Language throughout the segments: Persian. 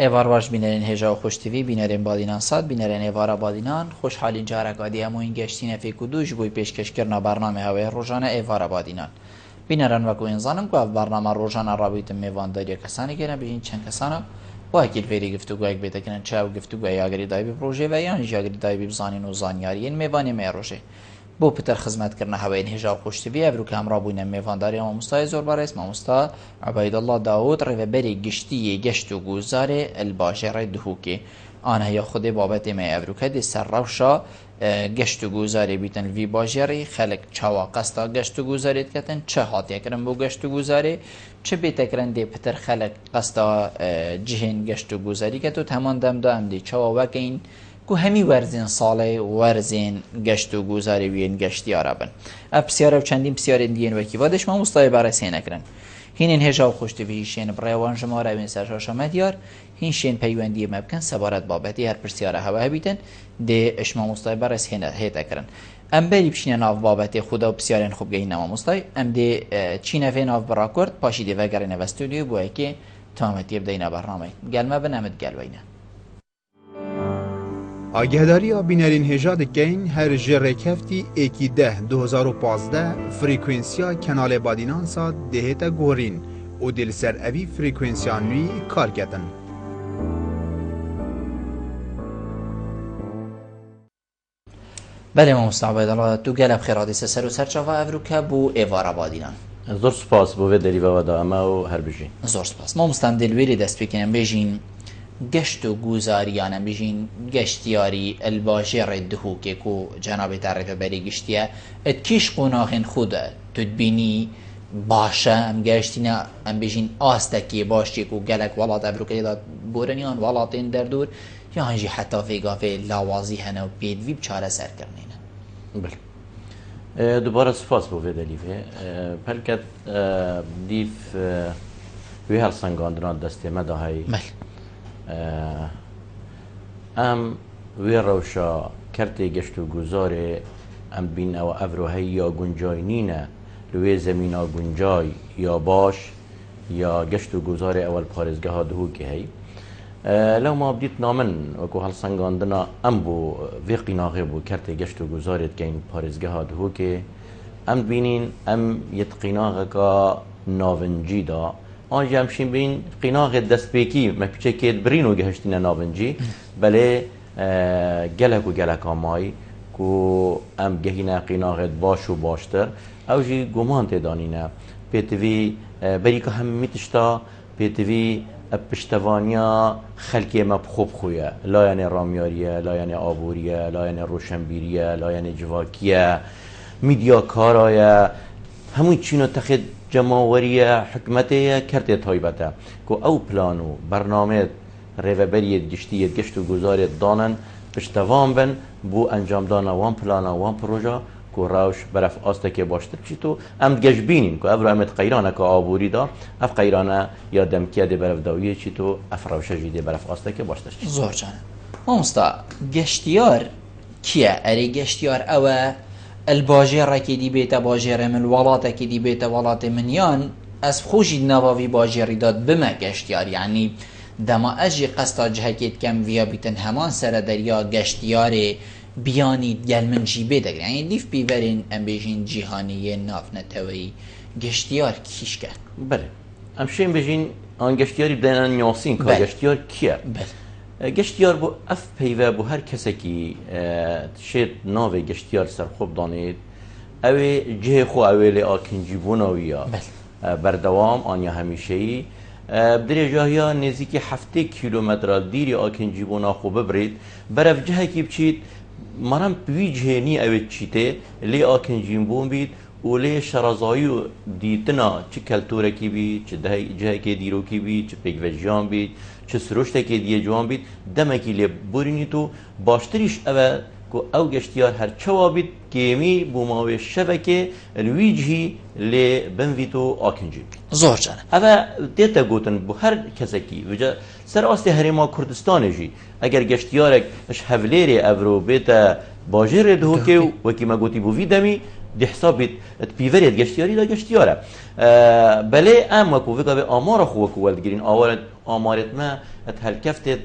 ایوارواش بینرین هجا و خوشتیوی بینرین بادینان صد بینرین ایوارا بادینان خوشحالین جارک آدی هموین گشتین فی کدوش بوی پیشکش کرنا برنامه هوای روزانه ایوارا بادینان بینران وکو انسانم که برنامه روزانه رابطه میوانداری کسانی که نبیین چند کسانا و اکیل فیری گفتگو یک بیت کنن چه و گفتگو یاگری دای بی پروژه و یا یاگری دای بی بزانین و زانیارین میوانی میروشه بو پتر خدمت کردن هوای هجا و خوشتیوی ابرو کام رابطه میوانداری ما مستای زور بارس ما مستا عبید الله داوود رو بری گشتی گشت و گذار الباجر دهوکی آنها یا خود بابت می ابرو کدی سر روشا گشت و گذاری بیتن وی باجری خلق چوا قستا گشت و گذاریت کتن چه هاتی کرن بو گشت و گذاری چه بیت کرن دی پتر خلق قستا جهن گشت و گذاری که تو تمام دم دام دی چوا وکین کو همی ورزین ساله ورزین گشت و گذاری وین گشتی عربن ابسیار و چندین بسیار دیگه وکی وادش ما مستای بررسی نکردن هین هجا و خوشتیوی شین بریوان شماره این سرشاش مدیار هین شین پیوندی مبکن سبارت بابتی هر پرسیار هوا هبیتن ده اشما مستای بررسی هیتا کرن ام بری بشین ناف بابتی خدا و بسیارین خوب گهی نما مستای ام ده چین فی ناف برا کرد پاشی ده وگرین و استودیو بوی که تامتی بدینا برنامه گلمه بنامد گلوینه آگهداری بینرین هجاد کین هر جرکفتی اکی 2015 فریکوینسیا کنال بادینان ساد دهتا گورین و دل سر اوی فریکوینسیا نوی کار کتن. بله ما مستعبد الله تو گلب خیراتی سر و سرچاوا افروکا بو ایوارا بادینان زور سپاس بو دری و دا اما و هر بجین زور سپاس ما مستعد دلویری دست بکنم بجین گشت و گوزاریانه بجین گشتیاری الباجر دهوکی کو جناب تعریف بری گشتیه ات کیش قناخین خوده تدبینی باشه ام گشتینا ام بجین آستکی باشی کو گلک ولات ابروکی داد بورنیان ولاتین در دور یا هنجی حتی فیگا فی لاوازی هنو بید ویب چاره سر کرنینه بله دوباره سپاس بو دلیفه پلکت دیف وی هر سنگاندران دستی مداهی بله ام وی روشا کرتی گشت و گذاره ام بین او افروهی یا گنجای نینه لوی زمین ها گنجای یا باش یا گشت و گذاره اول پارزگاه ها دهو که هی لو ما بديت نامن وكو هالسنگاندنا ام بو في قناغي بو كرتي گشت و گذارت كين پارزگاه دهو که ام بینین ام يت قناغكا ناونجي دا آنجا همشین بین قناغ دست بیکی مپیچه که برینو گهشتین ناونجی بله گلک و گلک آمای کو ام گهینا قناغت باش و باشتر او جی گمان تدانینه پیتوی بری که هم میتشتا پیتوی پشتوانیا خلکی ما بخوب خویه لا یعنی رامیاریه لا یعنی آبوریه لا یعنی روشنبیریه لا یعنی جواکیه میدیا کارایه همون چینو تخید جماوری حکمته کرده تایبته که او پلانو برنامه ریوبریت گشتیت گشت و گذارت دانن پشتوان بن بو انجام دانا وان پلانا وان پروژه که راوش برف آسته که باشتر بشی تو امد گشت بینین که افرو امد قیرانه که آبوری دا اف قیرانه یا دمکیه دی برف داویه چی تو اف روشه جیده برف آسته که باشتر چی زور جانه ما مستا گشتیار کیه اری گشتیار اوه الباجره که دی بیت باجره من ولاته که دی بیت ولات منیان از خوشی نواوی باجری داد بما گشتیار یعنی دما اجی قصد جهکیت کم ویا بیتن همان سر دریا گشتیار بیانید گل من جیبه دگر یعنی لیف بیورین ام بیجین جیهانی ناف نتوی گشتیار کیش که بله امشین بیجین آن گشتیاری بدن نیاسین که گشتیار کیه بله گشتیار بو اف پیوه بو هر کسی که شید ناوی گشتیار سر خوب دانید اوی جه خو اویل آکنجی بوناویا بردوام آنیا همیشهی بدری جاهیا نزدیکی 7 کیلومتر دیری آکنجی بونا خوب برید برف جه کی بچید مرام بوی جهنی اوی چیته لی آکنجی بون بید و لی شرازایی دیتنا چه کلتوره کی بید چه جه کی دیرو کی بید چه پیگوژیان بید چه سروشته کی دیه جوان بید دمکی لی برینی تو باشتریش اوه که او گشتیار هر چوا بید کمی بوماوی شبکه الویجهی لی بنویتو آکنجی زور جانه اوه دیتا گوتن بو هر کسی کی وجه سر آستی هریما کردستان جی اگر گشتیارک اش هفلیری افرو بیتا باجر دهو که وکی ما گوتی بو ویدمی دی حسابیت پیوریت گشتیاری دا گشتیاره بله ام وکو وکا به آمار خو وکو ولدگیرین آمارت ما هالكفتة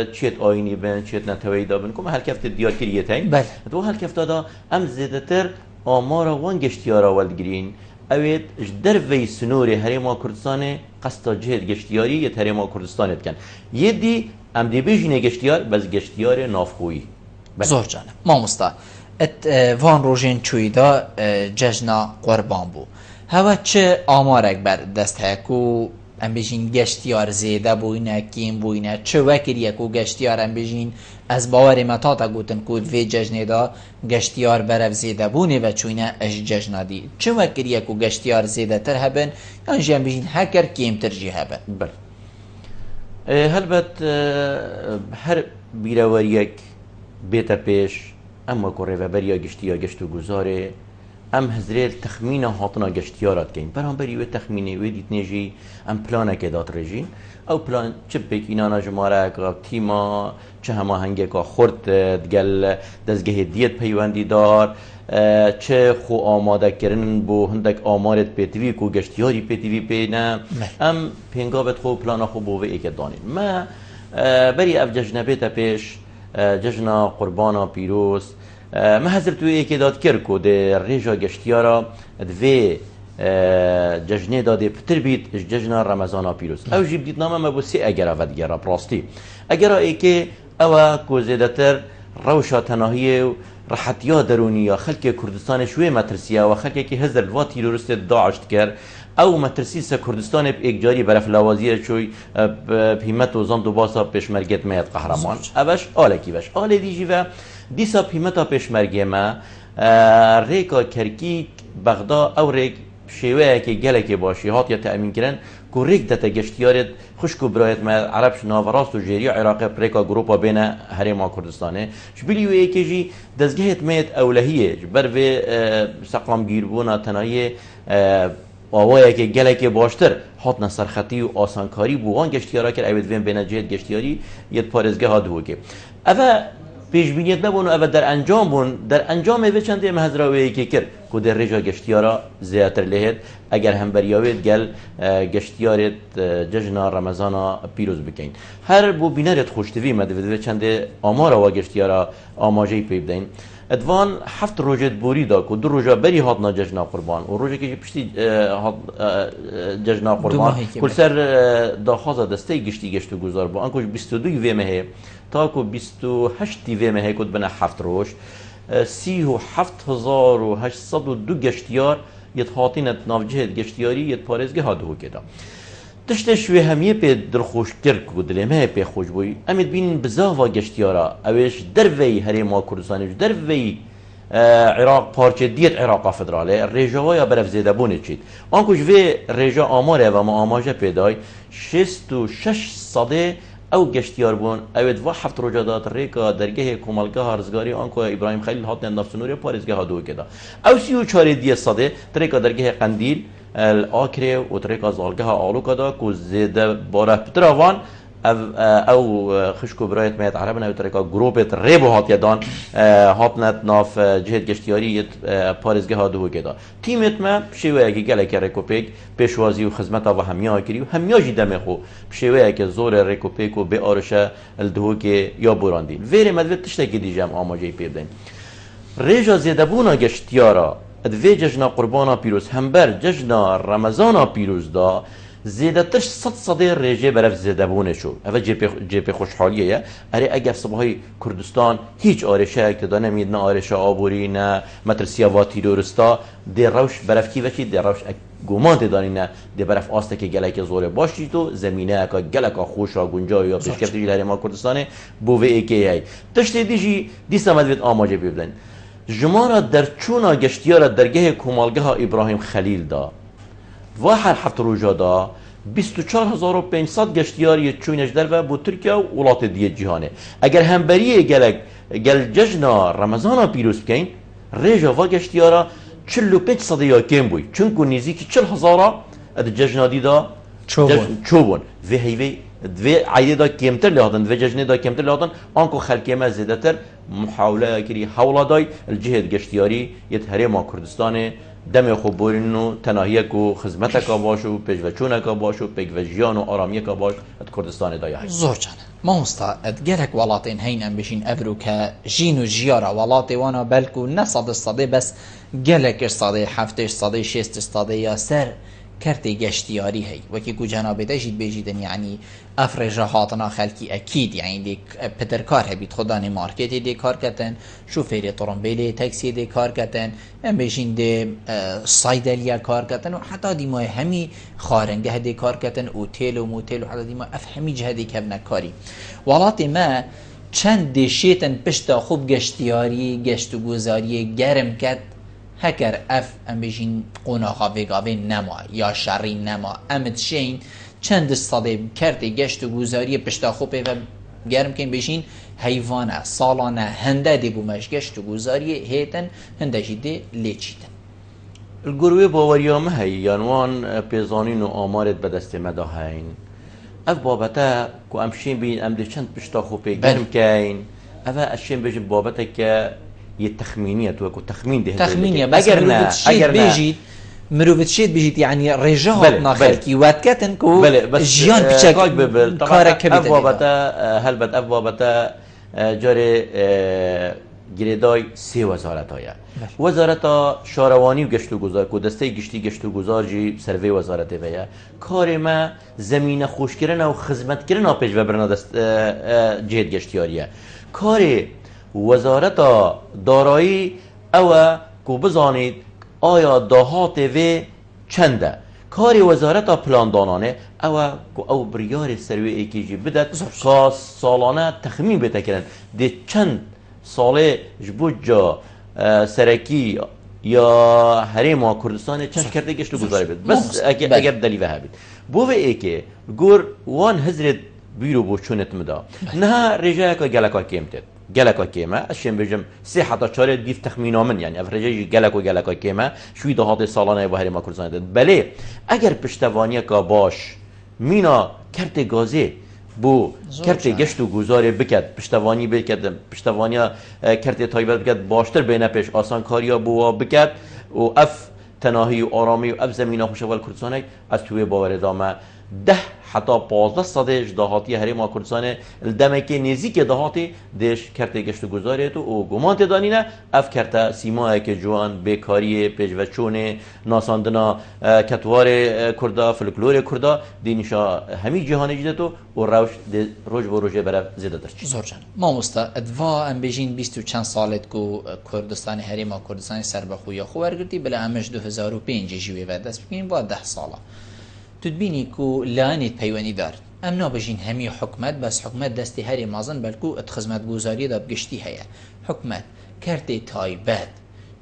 تشيت آيني بن تشيت نتويدا بن كم هالكفتة ديار كريتين بله تو هالكفتة دا أم زيادتر آمارا وان گشتیارا والدگرین اوید در وی سنوری هرما کردستان قصد جهت گشتیاری یه هرما کردستان کن یه دی ام دی بیجینه گشتیار بس گشتیار نافخویی زور جانم ما مستا ات وان روژین چویدا جشنا قربان بو هوا چه آمارک بر دست هکو ام بیجین گشتیار زیده بوینه کیم بوینه چه وکریه کو گشتیار ام بیجین از باور متا تا گوتن کود وی جشنه دا گشتیار برف زیده بونه و چوینه اش جشنه دی چه وکریه کو گشتیار زیده تر هبن یا جم بیجین هکر کیم ترجی هبن بله هلبت هر بیروریک بیتا پیش اما کوره و بریا گشتیا گشتو گذاره ام هزريل تخمينه هاتنا گشتيارات كين برام بري و تخمينه وديت نجي ام بلانا كدات رجين او بلان چبك اینانا جمارك تيما چه هما هنگه که خورد دگل دزگه دیت پیوندی دار چه خو آماده کردن بو هندک آمارت پیتوی کو گشتیاری پیتوی پینه ام پینگابت خو پلانا خو بو و ایک دانین ما بری اف جشنبه تا پیش جشنا قربانا پیروز ما حضرت توی ایک داد کرکو ده ریجا گشتیارا دوی جشنه داده پتر بید جشن رمضان پیروز او جیب دید نامه ما بو سی اگر و دیگر پراستی اگر ایک او کو زیدتر روشا تناهی و راحتیا درونیا خلک کردستان شوی مترسیا و خلکی که هزار و تیرورست داعش کرد او مترسیس کردستان یک جاری برف لوازی شوی پیمت و زند و باسا پیشمرگت میاد قهرمان اوش آله کی بش آله دیجی و دیسا پیمتا پیشمرگی ما ریکا کرکیک بغداد او ریک شیوه که گله که باشی هات یا تأمین کردن که ریک دتا گشتیارت خوشکو برایت ما عربش ناوراست و جیری عراق ریکا گروپا بین هرما کردستانه شبیلی و ایکی جی دزگهت میت اولهیه بر و سقام گیربونا تنایی آوایی که گله که باشتر هات نصرخطی و آسانکاری بوان گشتیارا کرد اوید وین بین جهت گشتیاری یه پارزگه ها دو که اوه پیش بینیت نبون و در انجام بون در انجام اوه چنده مهزراوی که کرد که در رجا گشتیارا زیادتر لهید اگر هم بریاوید گل گشتیارت جشن رمضان پیروز بکن هر بو بینارت خوشتوی مدوید چنده آمار و گشتیارا آماجی پی بدین ادوان هفت روزت بوری دا که دو روزا بری هاتنا جشن قربان و روزی که پشتی جشن قربان کل سر داخوازا دسته گشتو گذار با انکوش 22 ویمه تا که 28 ویمه کد بنا هفت روز 37,802 گشتیار یت هاتینت نافجهت گشتیاری یت پارزگه ها دو کدا تشتش و همیه پی درخوش کرد که دلمه پی خوش بوی امید بین بزاوا گشتیارا اوش دروی هرما کردستانش دروی عراق پارچه دیت عراق فدراله رژاویا برف زیده بونه چید آنکوش وی رژا آماره و ما آماجه پیدای 66 صده او گشتیار بون اوید و هفت روزادات ریکا درگه کمالگاه ارزگاری آنکو ابراهیم خلیل هات نفسنوری پارزگاه ها دو کدا او 34 دی صده تریکا درگه قندیل الاکره و طریق از آلگه آلوکا دا که زیده باره پتراوان او خشکو برایت میت عربن او طریقا گروپت ریبو هات یدان هاتنت ناف جهت گشتیاری پارزگه ها دو گدا تیمت ما بشیوه اگه گله که ریکوپیک پیشوازی و خدمت و همیا کری و همیا جی دمه خو بشیوه اگه زور ریکوپیک و به آرشه الدهو که یا براندین ویره مدوید تشتکی دیجم آماجه پیبدین ریجا زیده بونا گشتیارا ادوی جشن قربانا پیروز هم بر جشن رمضان پیروز دا زیده تش صده ریجه برف زیده بونه شو اوه جیپ خوشحالیه اره اگه صبحای کردستان هیچ آرشه که دا نمید نه آرشه آبوری نه مترسیا و تیرورستا دی روش برف کی وچی دی روش گمان دانی نه دی برف آسته که گله که زوره باشی تو زمینه که گله که خوش و گنجای یا پیشکفتی جلاری ما کردستانه بوه ایکی هی تشتی دیجی دیسا مدوید آماجه بیبدن جمارا در چونا گشتیارا درگه کمالگاه ابراهیم خلیل دا و هر هفت روزا دا 24,500 گشتیاری چونش در و بو ترکیه و ولات دیگه جهانه اگر همبریه گل جشن رمضان پیروز بکن ریجا و گشتیارا 45 صده یا کم بوی چون که نزدیکی 40,000 اد جشن دی دا چوبون و هیوی دوی عیده دا کمتر لحظن و جشن دا کمتر لحظن آنکو خلقی ما زیده تر محاوله کری حولا دای الجهد گشتیاری یه هرما کردستان دم خوب بورینو تناهیک و خدمتک باشو پیشوچونک باشو پیشوجیان و آرامیک باش کردستان دایای زۆر چەنە مامۆستا گەلێک وڵاتین هەین ئەم بژین ئەڤرو کە ژین و ژیارە وڵاتی وانە بەلکو نە سەدە بەس گەلێکش سەدەی هەفتەش سەدەی شێست سەدەی یا سەر کەرتی گەشتیاری هەی وەکی کو جەنابێتەژیت بێژیدن یعنی ئەف ڕێژە هاتنا خەلکی ئەکید یعنی پترکار هەبیت خۆدانی مارکێتی دێ کارکەتن شوفێری تۆڕمبیلی تەکسی دێ کارکەتن ئەم بێژین دێ سایدەلیە کارکەتن و حتا دیمای هەمی خارنگە هەدێ کارکەتن ئوتێل و موتێل و حتا دیمای ئەف هەمی جهەدێ کەبنە کاری وڵاتی ما چەند دێشێتن پشتە خوب گەشتیاری گەشت و گوزاری گەرم کەت هەکەر ئەف ئەم بێژین قۆناغا vێگاوێ نەما یا شەڕی نەما ئەمت شین چەند سەدەی کەرتی گەشت و گوزاری پشتا خۆ پێوە گەرمکەین بێژین هەیڤانە ساڵانە هەندە دێ بوومەش گەشت و گوزاری هێتن هەندەژی دێ لێچیتن گروه باوریامه هی یانوان پیزانین و آمارت به دست مدا هین اف بابته که امشین بین ام ده چند پشتا خوب گرم کین اف اشین بجن بابته که یه تخمینیه تو که تخمین ده تخمینیه بس اگر بيجيت مروفت شيت بيجيت يعني رجال ناخلكي واتكتن كو جيان بيشك كارك كبيت اف بابته هل بد اف بابته جاری گریدای 3 وزارت هایا وزارت شاروانی و گشت و گذار که دسته گشت و گذار جی سروی وزارت ویا کار ما زمین خوش کردن و خدمت کردن پیش و برنا دست جهت گشتیاریه کار وزارت دارایی او که بزانید آیا دهات و چنده کار وزارت پلاندانانه او که او بریار سروی ایکی بدد که سالانه تخمین بتکرن ده چند ساله جبوجا سرکی یا حریم کردستان چند کرده گشت و گذاری بید بس اگر دلیوه ها بید بوه ای که گور وان حضرت بیرو بو چونت مدا نه رجای که گلکا کمتد گلکا کیمه اشیم بجم 3 حتی 4 گیف تخمینا من یعنی افرجای گلکا کیمه شوی دهات سالانه با حریم کردستان دید بله اگر پشتوانی که باش مینا کرد گازی بو کرت گشت و گذار بکد پشتوانی بکد پشتوانی کرت تایبت بکد باشتر بینه پیش آسان کاریا بو بکد و اف تناهی و آرامی و اف زمینه خوشوال کردستانه از توی باور دامه 10 حتی 15 صدش دهاتی حریم کردستان الدمکی نزدیک دهاتی دش کرت گشت و گذاری تو و گمان دانینه اف کرت سیمای که جوان بیکاری پیشوچونه ناساندنا کتوار کردا فولکلور کردا دینشا همین جهان جدید تو و روش و روزه برای زیاده درچ زور جان ما مستا ادوا ام بجین 20 و چند سالت کو کردستان حریم کردستان سر به خویا خو ورگرتی بلا امش 2005 جیوی و دست بگین با 10 ساله تدبینی کو لانیت پیوانی دار ام نابجین همی حکمت بس حکمت دستی هری مازن بلکو اتخزمت گوزاری دا بگشتی هیا حکمت کرتی تایبت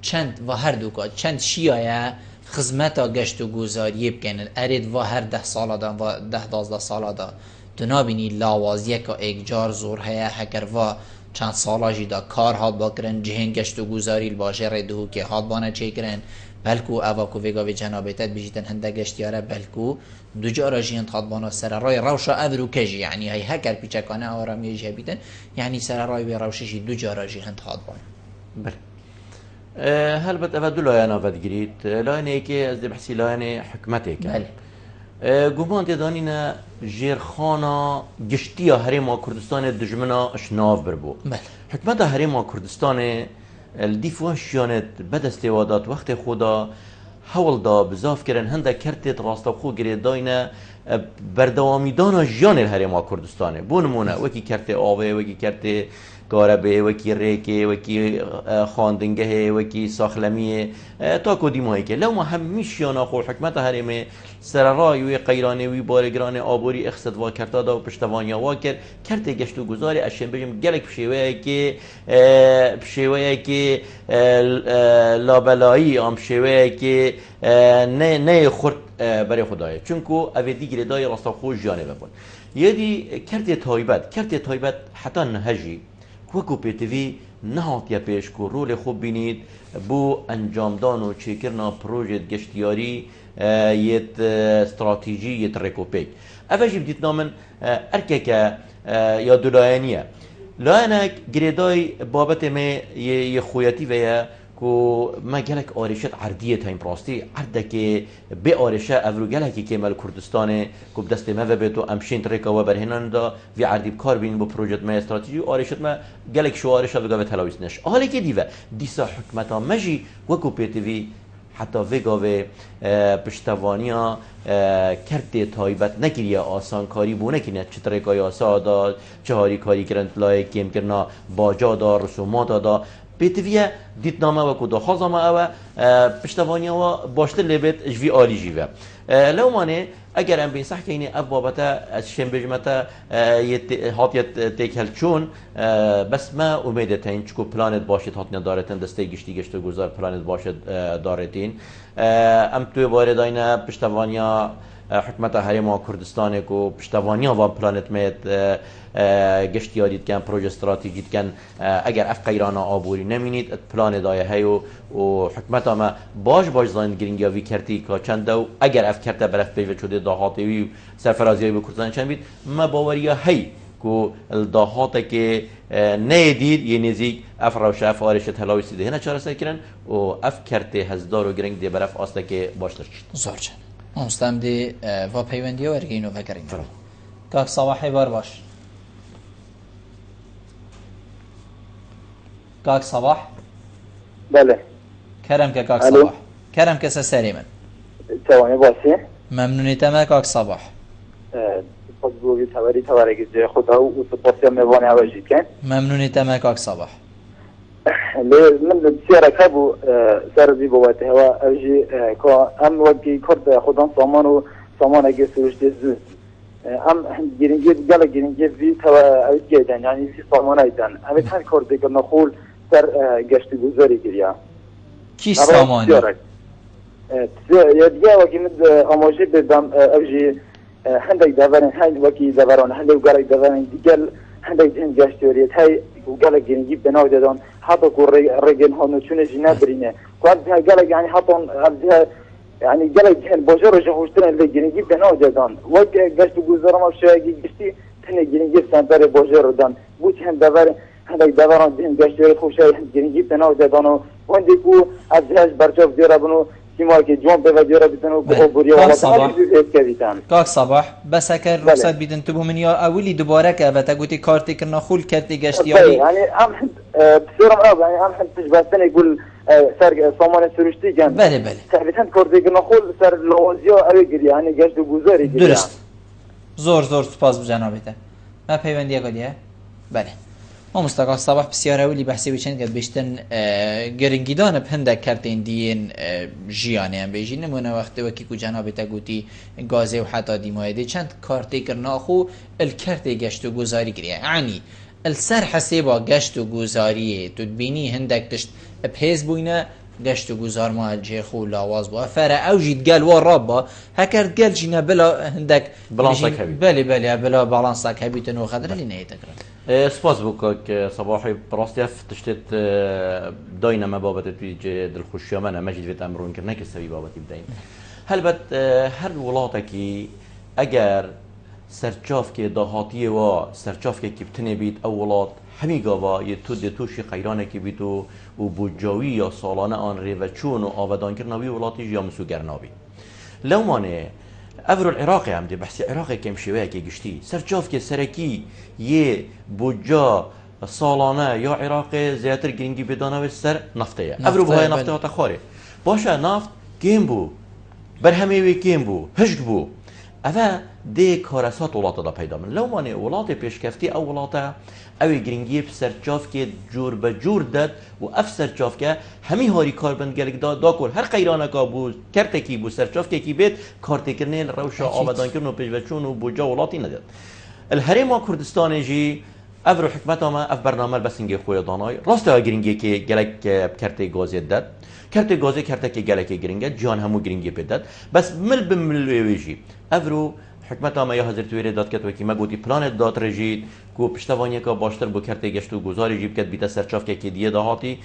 چند و هر دوکا چند شیعه خزمتا گشت و گوزاری بکنن ارید و هر 10 ساله دا و 10-12 ساله دا تو نابینی لاوازیه که اگجار زور هیا هکر و چند ساله جی دا کار هاد باکرن جهن گشت و گوزاری الباجر دهو که هاد بانه چه کرن بلکو اواکو ویگا و جنابیتت بجیتن هنده گشتیاره بلکو دو جارا جیان تادبانا سر رای روشا ادرو کجی یعنی های هکر پیچکانه آرامی جه بیتن یعنی سر رای و روششی دو جارا جیان تادبان بله هل بد اول دو لاینا بدگیرید لاینا ای که از بحثی لاینا حکمته که بله گمان دیدانینا جیرخانا گشتی حریم کردستان دجمنا اشناف بربو بله حکمت حریم کردستان الدیفوان شیانت بدست وادات وقت خدا حول دا بزاف کردن هنده کرتت راستا خو گرید داینه بردوامی دانا جیان الحریم کردستانه بونمونه وکی کرت آوه وکی کرت کاربه وکی ریکه وکی خاندنگه وکی ساخلمیه تا کدی ماهی که لو ما همیش یانا خو حکمت حریم سر رای وی قیرانه وی بارگران آبوری اخصد وا کرتا دا و پشتوانی وا کرد کرت گشت و گذاری اشین بجم گلک بشیوه که لابلایی ام شیوه که نه خورد برای خدایه چونکو اوی دیگر دای راستا خوش جانه ببون یادی کرت تایبت حتی نهجی وکو پیتوی نهات یا پیش کو رول خوب بینید بو انجام دان و چیکرنا پروژه گشتیاری یت استراتژی یت رکوپیک اولی بدیت نامن ارکه یا دولایانیه لاینا گریدای بابت می یه خویتی ویا کو ما گلک آرشت عردیه تا این پراستی عرده که به آرشه افرو گلکی که مال کردستان کو دست ما و بیتو امشین تریکا و برهنان دا وی عردی بکار بین با پروژه ما استراتژی آرشت ما گلک شو آرشه و گاوه تلاویس نش حالی که دیوه دیسا حکمت مجی وکو پیتوی حتی وگاوه پشتوانیا کرده تایبت نکریه آسان کاری بو نکنه چه تریکای آسادا چهاری کاری کرند لای کم کرنا باجا دا رسومات دا پیتویه دیتنامه و کدا خازمه و پشتوانیا و باشتر لبت جوی عالی جیوه لو مانه اگر ام بین صح که اینه بابتا از شنبجمتا هاتیت تیکل چون بس ما امیده تین چکو پلانت باشد هاتنه دارتن دسته گشت و گذار پلانت باشد دارتین ام توی باره داینه پشتوانیا حکمت هرما کردستان کو پشتوانیا و پلانت میت گشتی یادید کن پروژه استراتژیت کن اگر اف قیرانا آبوری نمینید پلان دایه هیو و حکمت ما باش زاین گرینگی وی کرتی که چند دو اگر اف کرته برف پیش شده دهاتی وی سرفرازی به کردستان چند بید ما باوریا هی کو الدهات که نیدید یه نزیک اف روش اف آرشت هلاوی سیده هنه چاره سکرن و اف کرته هزدار و گرینگ دی برف آسته که باشتر شد زورجان مستم دی و پیوندی و ارگینو و گرینگ کاک صباحی بار باش کاک صباح بله کرم که کاک صباح کرم که سری من توانی باسی ممنونی تمام کاک صباح سپاس بوی تواری که خدا و سپاسی هم نوانی عوضی کن ممنونی تمام کاک صباح من بسیار کبو سرزی بواته هوا اوجی که ام وقتی کرد خودان سامان اگه سروشتی زود ام گرینگی گله گرینگی وی توا اوج گیدن یعنی وی سامان ایدن امی تن کرده که نخول سر گشت گذاری گریا کی سامانی؟ یا دیگه وقتی من آموزش بدم اوجی هندی دوران هند وقتی دوران هندی وگرای دوران دیگر هندی دین گشتیوریت های گله گرینگی بنای دادن حتی کو رگن ها نشونه جناب برینه قد گله یعنی حتی يعني جل جهل بوجر جهوشتن اللي جنجي بنا جدان وجه قشت جزرم الشيء قشتي تني جنجي سنتر بوجر دان بوش هم دبر هذا دبران جن قشت خوشي جنجي بنا جدانو وندي كو ازهاج برجوف ديرا بنو سيما كي جون بفجر بتنو بوريا ولا كاك صباح بس اكر رخصت بيدن تبو من يا اولي دوباره كبتا قلتي كارتي كنا خول كارتي قشتي يعني ام بصير مرض يعني ام تجبستني يقول سر سامان سروشتی جن بله ثابتاً کرده که نخول سر لوازیا اوگری یعنی گشت و گذاری گری درست زور سپاس بجنابته ما پیوندی کدیه بله ما مستقل صباح بسیار اولی بحثی بچن قد بیشتن گرنگیدان بهندک کردین دین جیانه هم بیجی نمونه وقتی وکی کو جنابته گوتی گازه و حتی دیمایده چند کارتی کرنا خو الکارتی گشت و گذاری گریه یعنی السر حسابا گشت و گذاریه تو بینی هندک تشت بحیث بوینه گشت و گذار ما جه خو لاواز با فر اوجید قال ورابا هكرت قال جينا بلا هندك بلانسك هبي بلا بالانسك هبي تنو خضر اللي نهي تكرر سپاس بوكك صباحي براستيف تشتت داينا ما بابت في دل خوشيامنا مجد فيت امرون كرنك السبي بابت بداين هل بت هر ولاتكي اگر سرچاف که دهاتی و سرچاف که بتنه بید اولاد همی گاوا یه تو توشی خیرانه که بیتو و بودجاوی یا سالانه آن ریوچون و آودان کرناوی ولاتی یا مسوگرناوی لو مانه افرو العراقی هم دی بحثی عراقی کم شویه که گشتی سرچاف که سرکی یه بودجا سالانه یا عراق زیادتر گرینگی بدانه و سر نفته افرو بهای نفته ها تخواره باشه نفت کم بو برهمه وی کم بو هشت بو اوه دی کارسات ولاتا دا پیدا من لو مانه ولاتا پیشکفتی او ولاتا اوی گرینگی سرچاف که جور به جور داد و اف سرچاف که همی هاری کار بند گلک دا کل هر قیرانه که بو کرته کی بو سرچاف که کی بید کارته کرنه روشا آبادان کرن و پیشوچون و بوجا ولاتی نداد الهرم کردستان جی افرو حکمت ما اف برنامه بسنگی خوی دانای راست ها گرینگی که گلک کرته گازی داد کرته گازی کرته که گلک گرینگه جان همو گرینگی بداد بس مل بمل ویجی افرو حکمت ما یا حضرت ویری داد کت وکی ما گویی پلان داد رجید کو پشتوانی که باشتر بو کرته گشت و گزاری جیب کت بیت سرچاف که دیه دهاتی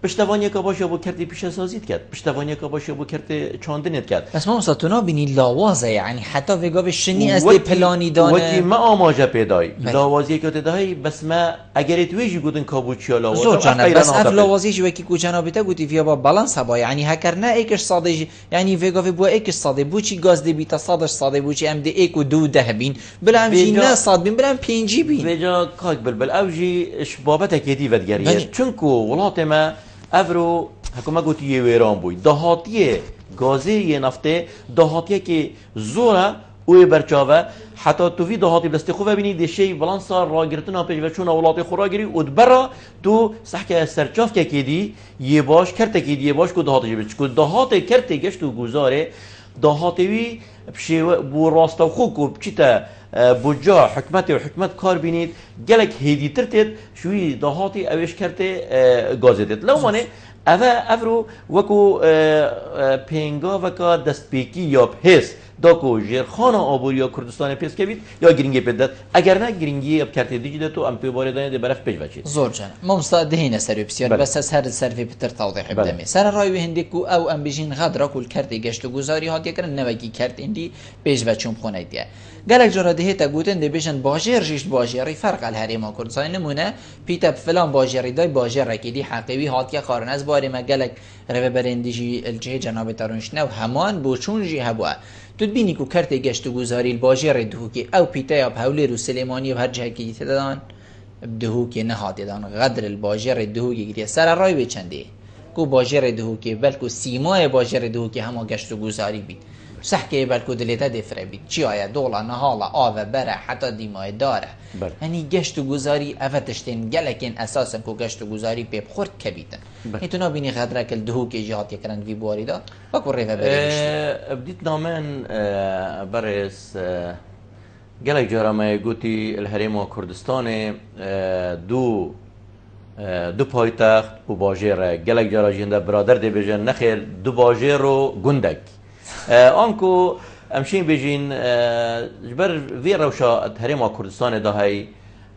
پشتوانی که باشه بو کرتی پیش سازیت کرد، پشتوانی که باشه بو کرتی چاندنت کرد. بس ما مستطنا بینی لاوازه یعنی حتی وگاو شنی از دی پلانی دانه وقتی ما آماجه پیدای لاوازی که تدای بس ما اگر تویجی گودن کابوچیا لاوازه زور جانب بس اف لاوازی جو کی کوچنا بیتا گوتی فیا با بالانس هبا یعنی هکر نه ایکش صادی یعنی وگاو بو ایکش صادی بوچی گاز دی بیتا صادش صادی بوچی ام دی 1 و 2 ده بین بلا ام جی نه صاد بین بلا ام 5 بین وجا کاک بلبل اوجی اشبابته کدی ودگریه چونکو ولات ما افرو حکومت گوتی یه ویران بوی دهاتیه گازی یه نفته دهاتیه که زوره اوی برچاوه حتی تو وی دهاتی بستی خوبه بینی دیشی بلانسا را گرتنا پیش و چون اولاد خورا گیری ودبرا تو سحک سرچاف که کدی یه باش کرته کدی یه باش کو دهاتی بچ کو دهات کرته گشت و گزاره دهاتی وی بشی بو راست و خوک و بچیتا بوجا حکمت و حکمت کار بینید گلک هدی ترتید شوی دهاتی اوش کرته گازیدت لو مانه افرو وکو پینگا وکا دستپیکی یا پس داکو جرخان آبوریا کردستان پیش کبید یا گرینگی پیداد اگر نه گرینگی اب کرتی دیجی تو ام پی باری دانه برف پیش بچید زور جان ما مستعدين سري بسيار بس هر سرفي بتر توضيح بدمي سر راي هنديكو او ام بيجين غدرا كل كارت گشت گزاري هات يكرن نوگي كارت اندي پیش بچوم خونه دي گلک جرا دهتا گوتن دي بيجن باجر جيش باجري فرق الهريما كردستان نمونه بيتا فلان باجري داي باجر ركيدي حقيقي هات يا قارن از باري ما گلک رو برندجي الجه جناب ترونش نو همان بوچون جي هبوا تبینی کو کرت گشت و گذاری الباجر دهوکی او پیتای اب حولی رو سلیمانی و هر جایی که تدان دهوکی نهاد دان قدر الباجر دهوکی گریه سر رای به چنده کو باجر دهوکی بلکو سیمای باجر دهوکی همه گشت و گذاری بید صحکه بلکو دلیتا دفره بید چی آیا دولا نهالا آوه بره حتی دیمای داره یعنی گشت و گذاری افتشتین گلکین اساسا کو گشت و گذاری پیب خورد کبیدن ایتونا بینی خدره کل دهوکی جهات یکرند وی بواری دا بکو ریفه بریشت بديت نامن برس قالك جرامي قوتي الهرم وكردستان دو پایتخت و باجر قالك جرا جنده برادر دي بيجن نخير دو باجر و گندك آنكو امشين بيجين جبر في روشا الهرم وكردستان ده هاي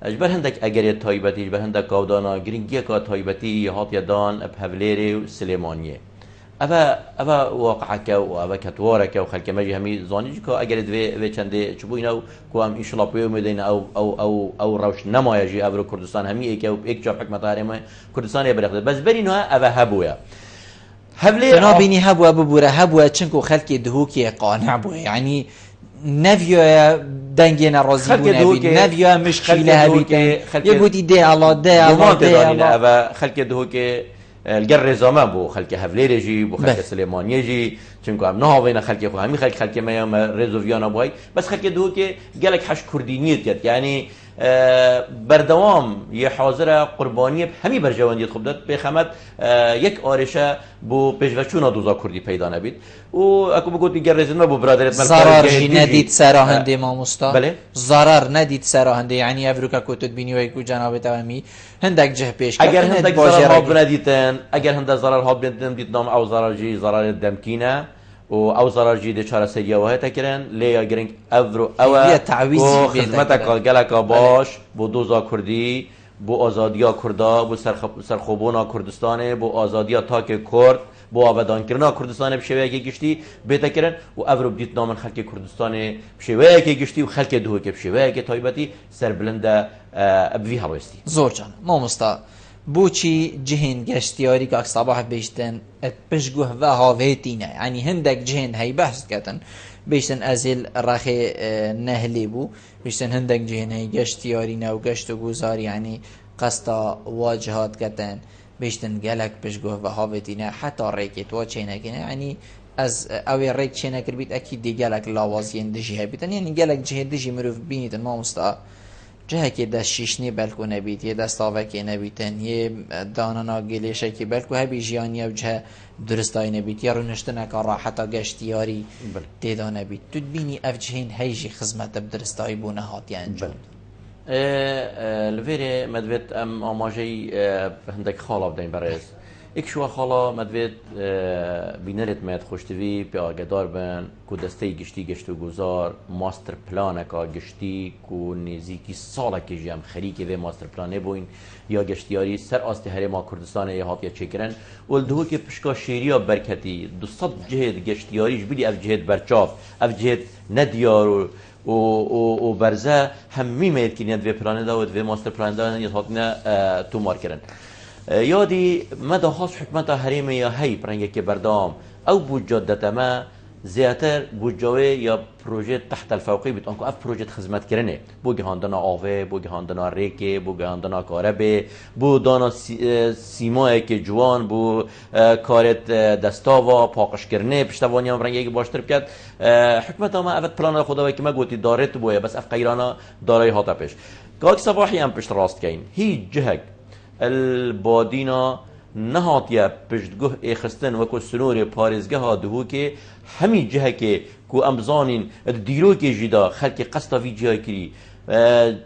جبر هندك اگريت تايبتي جبر هندك قودانا گرينگيه کا تايبتي هات يدان بهوليري و سليمانيه أبا واقعك وأبا كتوارك وخلك ماجي همي زانيج كا أجرد في چنده چبوينه كوام إن شاء الله بيوم مدينة أو روش نما يجي أبرو كردستان همي إيك أو إيك جاب حكمة هرمه كردستان يبرخده بس برينها أبا هبويا هبلي أنا بيني هبوا ببورة هبوا چنكو خلك دهوكي قانع بوه يعني نفيا دنگينا راضي بونه بي نفيا مشكلة هبيتن يقولي دي الله دي الله دي الله أبا خلك دهوكي الجر زمان بو خلك هفليري جي بو خلك سليمانيه جي چونكو ام نها بين خلك خو همي خلك ما يوم ريزوفيانا بوي بس خلك دوكي قالك حش كردينيت يعني بردوام یه حاضر قربانی همین برجوانیت خوب داد به خدمت یک آرشه بو پیشوچونا دوزا کردی پیدا نبید و اكو بگو دیگر رزن بو برادرت ضرر جی ندید سراهنده ما مستا بله ضرر ندید سراهنده یعنی افروکا کوتد بینی و یکو جناب توامی هندک جه پیش اگر هندک ضرر ها بندیتن اگر هندک ضرر ها بندید نام او ضرر جی ضرر دمکینه و او ضرر جديد شهر سيا وهي تكرن ليا جرينك افرو او خدمتك قالك باش بو دوزا كردي بو آزادیا کردا بو سرخوبونا کردستان بو آزادیا تاک کرد بو آبادان کردن کردستان بشویه که گشتی بهترین و افرو بدیت نام خلق کردستان بشویه که گشتی و خلق دوه که بشویه که تایبتی سربلنده ابوی هواستی زور جان ما مستا بوچی جهن گشتیاری که صباح بیشتن بشگوه و هاویتینه یعنی هندک جهن هی بحث کردن بیشتن ازل رخ نهلی بو بیشتن هندک جهن هی گشتیاری نه و گشت و گذاری یعنی قصد واجهات کردن بیشتن گلک بشگوه و هاویتینه حتی ریکت و چه نکنه یعنی از اوی ریک چه نکر بیت اکی دی گلک لاوازین دجی هبیتن یعنی گلک جهن دجی مروف بینیتن ما مستا جه که دست شیشنی بلکو نبید یه دست آوکی نبیدن یه دانانا گلیشه که بلکو هبی جیانی و جه درستای نبید یا رو نشتنه که راحتا گشتیاری دیدا نبید تو بینی اف جهین هیجی خزمت بدرستای بونه هاتی انجام لفيري مدويت ام اماجي هندك خالة بدين بريز اكشوا خلا مدوید بینرت مد خوشتوی به آگدار بن کو دسته گشتی گشتو گذار ماستر پلان کا گشتی کو نزیکی سالا که جام خریک و ماستر پلانه بوین یا گشتیاری سر آست هرما کردستان یا هات یا چکرن ولدهو که پشکا شیریا برکتی 200 جهد گشتیاریش بلی اف جهد برچاف اف جهد ندیار و برزه همی مید که نیاد و پلانه داود و ماستر پلان داود یا هاتنا تو مار کردن یادی مدى خاص حکمت حریم یا هی پرنگه که بردام او بوجادت ما زیاتر بوجاوی یا پروژه تحت الفوقی بیت آنکو اف پروژه خدمت کرنه بو گهاندنا آوه بو گهاندنا ریکه بو گهاندنا کاربه بو دانا سیمای که جوان بو کارت دستاوا پاکش کرنه پشتوانی هم رنگه که باشتر بکرد حکمت ما افت پلان خداوی که ما گوتی دارت بویه بس اف غیرانا دارای هاتا پیش که صباحی هم پشت راست کین هیچ جهک البادینا نهاتیا پشتگاه اخستن وکو سنور پارزگاه ها دهو که همی جهه که کو امزانین دیرو که جدا خلق قصدا وی جای کری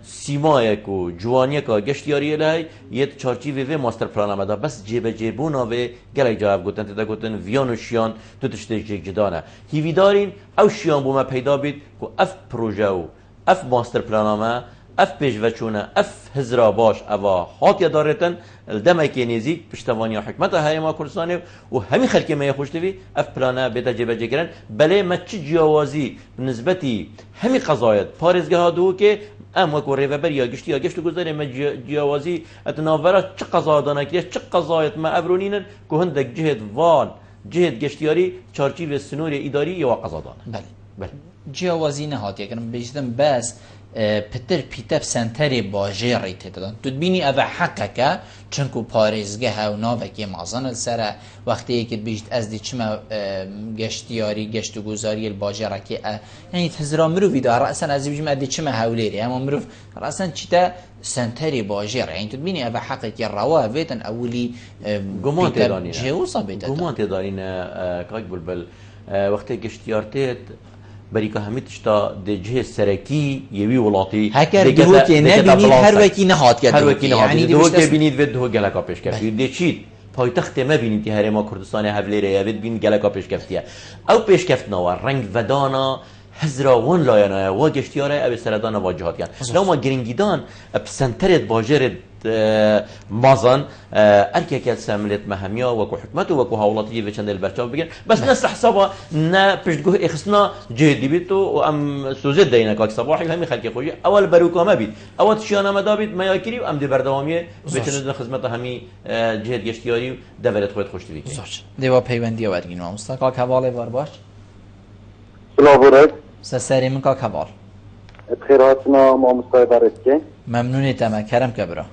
سیمای کو جوانی کا گشتیاری لای یه چارچی و ماستر پلان آمده بس جیب جیبونا و گلای جواب گوتن تدا گوتن ویان و شیان تو تشته جدانه هیوی دارین او شیان بو ما پیدا بید کو اف پروژه و اف ماستر پلان آمده اف پیش وچونه اف هزرا باش اوا هات یا دارتن الدمه که نزیک پشتوانی حکمت های ما کردستانه و همین خلک ما خوشتوی اف پلانه بتا جبه جگرن بله ما چه جیاوازی نسبتی همین قضایت پارزگاه ها دو که ام وکو ریوبر یا گشتی یا گشت گذاره ما جیاوازی اتناورا چه قضا دانه که چه قضایت ما ابرونینن که هندک جهد وان جهد گشتیاری چارچی و سنور اداری یا قضا دانه بله جیاوازی نهات یکم بیشتم بس پتر پیتر سنتری باجی ریت دادن تو بینی اوه حقه که چونکو پارزگه ها و ناوه که مازن سر وقتی که بیشت از دی چما گشتیاری گشت و گذاری الباجی را که یعنی تزرا مروفی داره اصلا از بیشم از دی چما هولیری اما مروف اصلا چی تا سنتری باجی را یعنی تو بینی اوه حقه که رواه ویتن اولی گمان تدانینه جهوزا بیتن گمان تدانینه کاک بلبل وقتی گشتیارتیت بریکا همیتشتا دجه سرکی یوی ولاتی هکر دهو که نبینید هر وکی نهات کرد هر وکی نهات دهو که بینید و دهو گلکا پیش کردی دچید پایتخت ما بینید که هر ما کردستان هفلیره یا بین گلکا پیش کردیه او پیش کردنا رنگ ودانا هزرا ون لاینا و گشتیاره اب سردان واجهات کن لو ما گرینگیدان بسنترت باجرت مازن ارکه که ساملت مهمیا و کو حکمت و کو حولاتی و چند البرچاو بگن بس ناس حسابا نه پشتگاه اخسنا جدی بیت و ام سوزد دینا که صباحی همین خلق خوجی اول بروکا ما بید اول شیانه ما دابید ما یاکری و ام دی بردوامی به چند خدمت همی جهد گشتیاری دولت خود خوشتی بگی دیوا پیوندی ورگین ما مستقا کواله بار باش سلام علیکم سسری من کا کوال بخيراتنا ما مستقبلت که ممنونی تمام کرم کبرا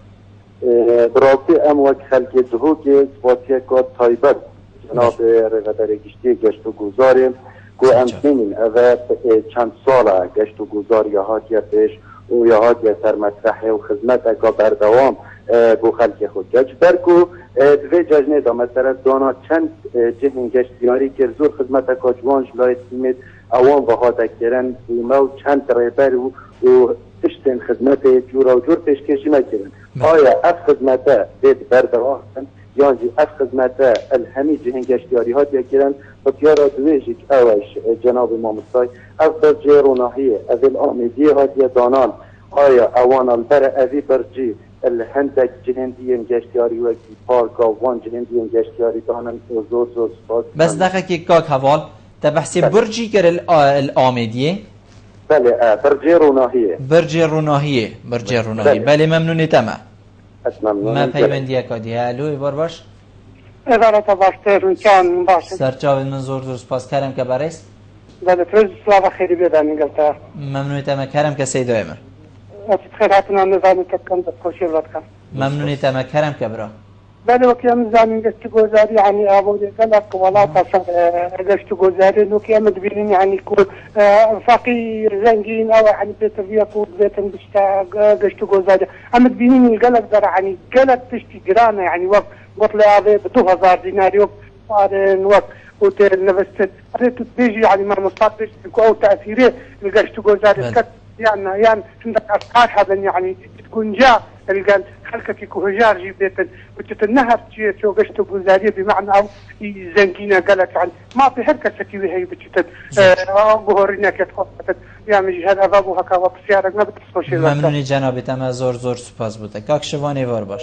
براستی ام وقت خلقی دهو که سپاسیه که تایبت جناب رغبر گشتی گشت و گذاریم که امسینین اوه چند ساله گشت و گذار یا هاتیه پیش و یا هاتیه سر مطرحه و خدمت اکا بردوام بو خلقی خود گشت برکو دوی ججنه دا مثلا دانا چند جهن گشتیاری که زور خدمت اکا جوانش لایت سیمید اوان و هاته کرن و چند ریبر و تشتن خدمت جورا و جور پیشکشی نکردن آیا اف خدمت بید بردوام یعنی اف خدمت الهمی جهن گشتیاری ها دیگرن و تیارا دویجی که اوش جناب امام مستای اف برجی روناهیه اول آمیدی ها دانان آیا اوان البر اوی برجی الهندک جهندی گشتیاری و پارکا وان جهندی گشتیاری دانن اوزوز و سپاس بس دقیقی که حوال تبحثی برجی کر الآمیدیه بله برجی روناهیه برجی روناهیه بله ممنونی تمام ممنون من پیوندی اکادی الو بار باش ادارت باشته روچان باشه سرچاوی من زور سپاس کرم که برایس بله فرز سلام خیلی بیدن میگلتا ممنونی تمام کرم که سیدو امر خیراتنا نظامی کتکم دست خوشی بلد کن ممنونی تمام کرم که برا بله وقتی هم زمین گشت گذاری یعنی آبود گلک ولات اصلا گشت گذاری نو که هم دبیرین یعنی کل فقیر زنگین او یعنی بیت ویا کود بیتن بشتا گشت گذاری هم دبیرین الگلک در یعنی گلک تشتی گرانه یعنی وقت قلت له هذا ب 2000 دينار يوم صار وقت اوتيل نفست ريت تيجي يعني ما مصابش او تاثيره لقاش تقول زاد يعني عندك افكار هذا يعني تكون جاء القال خلكك كهجار جيبتن وتتنهر شو قشت بوزاريه بمعنى او زنقينا قالت عن ما في حركه سكيوي هي بتتن ظهورنا كتخطت يعني هذا بابو هكا وبسيارك ما بتصوش ممنونی جناب تما زور سپاس بوده کاکشوان ایوار باش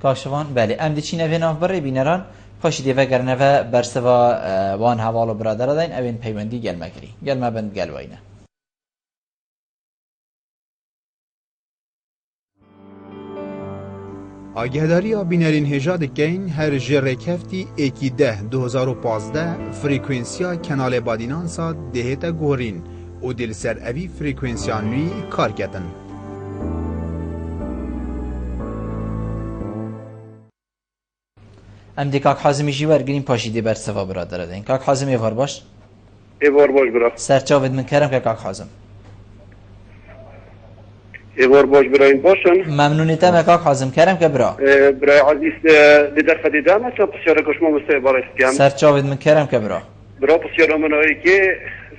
کاکشوان بله ام دیچی نوی ناف بره بینران پاشی دیوه گرنوه برسوا وان حوالو برادر داین اوین پیوندی گل مگری گل مبند گل واینه آگهداری بینرین هجاد کین هر جرکفتی اکی 2015 فریکوینسیا کنال بادینان ساد دهتا گورین و دل سر اوی فریکوینسیا نوی کار کتن. ام دی کاک حازمی جیوار گرین پاشیدی بر سوا برادر دین کاک حازم ایوار باش ایوار باش برا سرچاوید من کرم که کاک حازم ایوار باش برا این باشن ممنونیتم کاک حازم کرم که برا عزیز لیدر فدیده ما چند پسیاره کشما مسته بارش کم سرچاوید من کرم که برا پسیاره من هایی که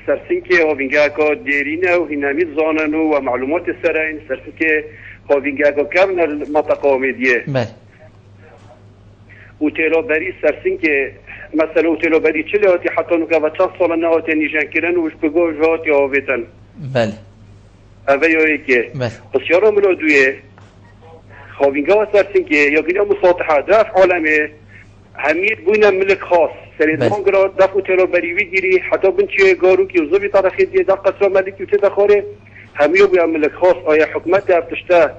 سرسین که هاوینگه اکا دیرینه و هینامید زانن و معلومات سرین سرسین که هاوینگه اکا کرن المنطقه آمیدیه بله اوتیلا بری سرسین که مثلا اوتیلا بری چلی هاتی حتی نکه و چند سال نهاتی نیجن کرن وش بگو جهاتی آویتن بله اوه یایی که بله بسیارا ملا دویه خوابینگه و سرسین که یا گیریا مساطحه دف عالمه همید بوینه ملک خاص سریدان گرا دف اوتیلا بریوی گیری حتی بنچه گارو که وزوی تارخی دیه دف قصر ملکی و تدخاره همیو بویا ملک خاص آیا حکمت افتشته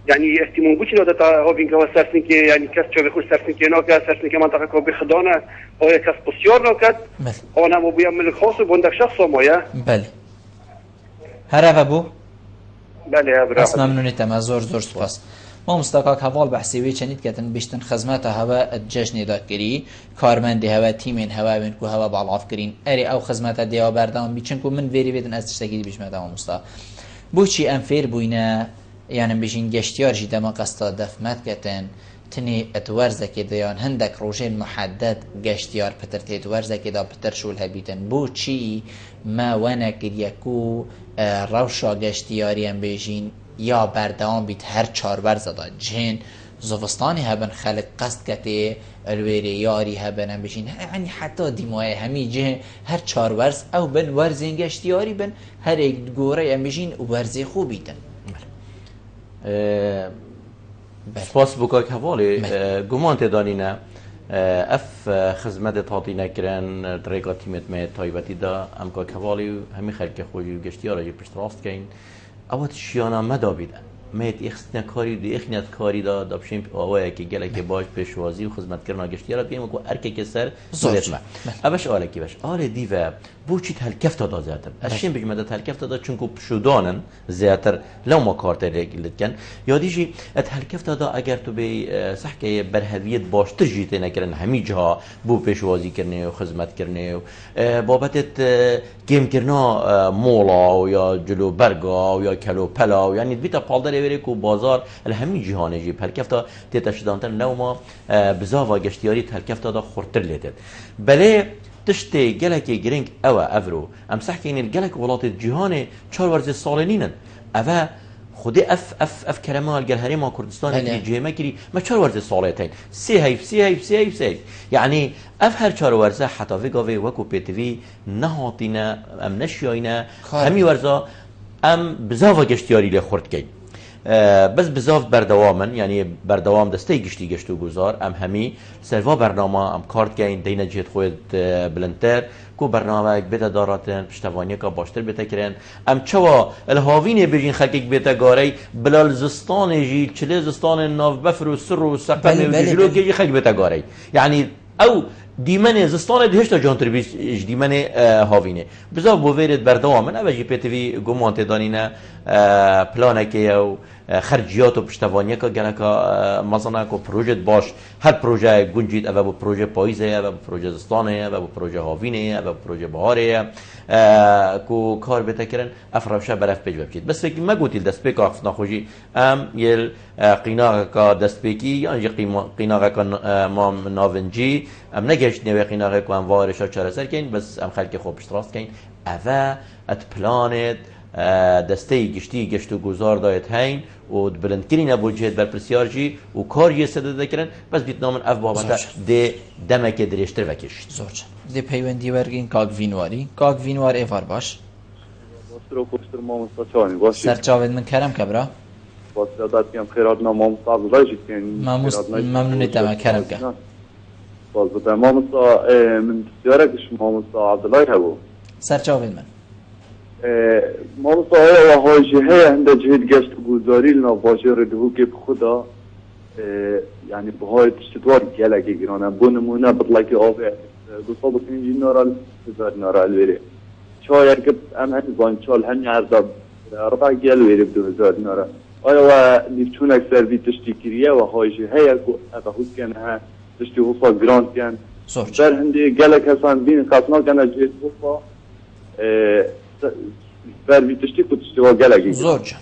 يعني اهتمام بوش لو ده هوبين كوا سرسن كي يعني كاس شو بيخش سرسن كي نوكا سرسن كي منطقة كوا بخدانة هو كاس بسيار نوكا هو أنا مبيا من الخاص وبندك شخص مويا بله هرا ابو بله ابرا اسمع منوني تما زور سپاس ما مستقاق حوال بحثی چنید کتن بیشتن خدمت هوا جشن داد کری کارمند هوا تیمین هوا بین کو هوا بالعاف کرین اری او خدمت دیا بردام بیچن کو من وری بدن از تشتکی بیش مدام مستا بوچی انفیر بوینه يعني بيجين جشتيار جدا ما قصدا دفمات كتن تني اتورزة كده يعني هندك روجين محدد جشتيار بترتي اتورزة كده بترشول هبيتن بو چي ما وانا كريكو روشا جشتياريان بيجين يا بردوان بيت هر چار ورزة دا جين زوفستاني هبن خلق قصد كته الويري ياري هبن بيجين يعني حتى ديموه همي جه هر چار ورز او بن ورزين جشتياري بن هر ايك گوره بيجين ورزي خوبيتن سپاس بکاک حوالی گمان تدانینه اف خدمت تاتی نکرن طریقه تیمت می تایبتی دا ام کاک حوالی همی خلق خوشی گشتیارا جی پشت راست کن اوات شیانا مدابیدن میت اخستن کاری دی اخنیت کاری دا دابشیم آوایی که گله که باش پیشوازی و خدمت کردن گشتیارا بیم کو ارکه که سر زورت ما ابش آله کی باش آله دیو بوچیت هالكفته دا زیاتر اشین بجمده هالكفته دا چونکو شودانن زیاتر لو ما کارت رگلت کن یادیجی ات هالكفته دا اگر تو به صحکه برهویت باشتر جیت نکردن همی جها بو پیشوازی کرنه و خدمت کرنه و بابتت گیم کرنا مولا و یا جلو برگا و یا کلو پلا و یعنی بیت پالدر بری کو بازار الهمی جهان جی هالكفته تتشدانتر لو ما بزاوا گشتیاری هالكفته دا خورتر لیدت بله تشتي جلك جرينك أوا أفرو أم سحكين الجلك ولات الجهان شار ورز الصالنين أوا خدي أف كلامه الجلهري ما كردستان اللي جيمة كري ما شار ورز الصالتين سيف يعني أفهر شار ورزة حتى في قوي وكو بيتفي نهاتنا أم نشياينا همي ورزة أم بزاف جشتياري لخورد كي بس بزاف بردوامن يعني بردوام دستی گشتو گذار ام همی سروا برنامه ام کارت گین دینه جهت خود بلندتر کو برنامه بده داراتن پشتوانی کا باشتر بته کرن ام چوا الهاوین بجین خلق بته گاری بلال زستان جی چله زستان ناف بفر و سر و سقم و جلو کی خلق بته گاری يعني او دیمن زستان دهشت جانتر بیش دیمن هاوینه بزاف بوورد بردوامن اوجی پی تی وی گمان تدانینه پلانه که او خرجیات و پشتوانی که گله که مثلا که پروژه باش هر پروژه گنجید او پروژه پاییزه او پروژه زستانه او پروژه هاوینه او پروژه بهاره که کار بته کردن افراشا برف پیش بچید بس فکر ما گویل دست پیک آخف نخوشی ام یل قیناق که دست پیکی یا قیناق که ما ناونجی ام نگشت نوی قیناق که ام وارشا چهار سر کن بس ام خلک خوب پشت راست کن او ات پلانت دسته گشتی گشت و گذار دایت هین و بلندکرین ابو جهد بر پرسیارجی و کاری سد دکرن بس بیت نامن اف بابنده ده دمک درشتر وکشت زورج ده پیوندی ورگین کاگ وینوار ایوار باش رو کوستر ما مستچانی باشه سرچاوید من کرم کبرا با سعادتیم خیرات ما مستعد ممنون تمام کرم که باز بده ما من بسیاره که شما مستعد عبدالله هبو سرچاوید من ما مستعد و حاجه هنده جهد گشت گذاری لنا باشه ردهو که خدا يعني بهاي تشتوار جالك يجرون بونمونا بطلعك أوفي قصابك نجي نورال تزار نورال ويري شو يركب أنا هني شال هني عرض ربع جال ويري بدو زار نورال أيوة نفتون أكثر بي تشتكيرية وهاي هي هذا هو كان ها تشتي وصا جراند كان بر هندي جالك هسان بين قاسنا كان جيت وصا بر بي تشتوار جالك زوج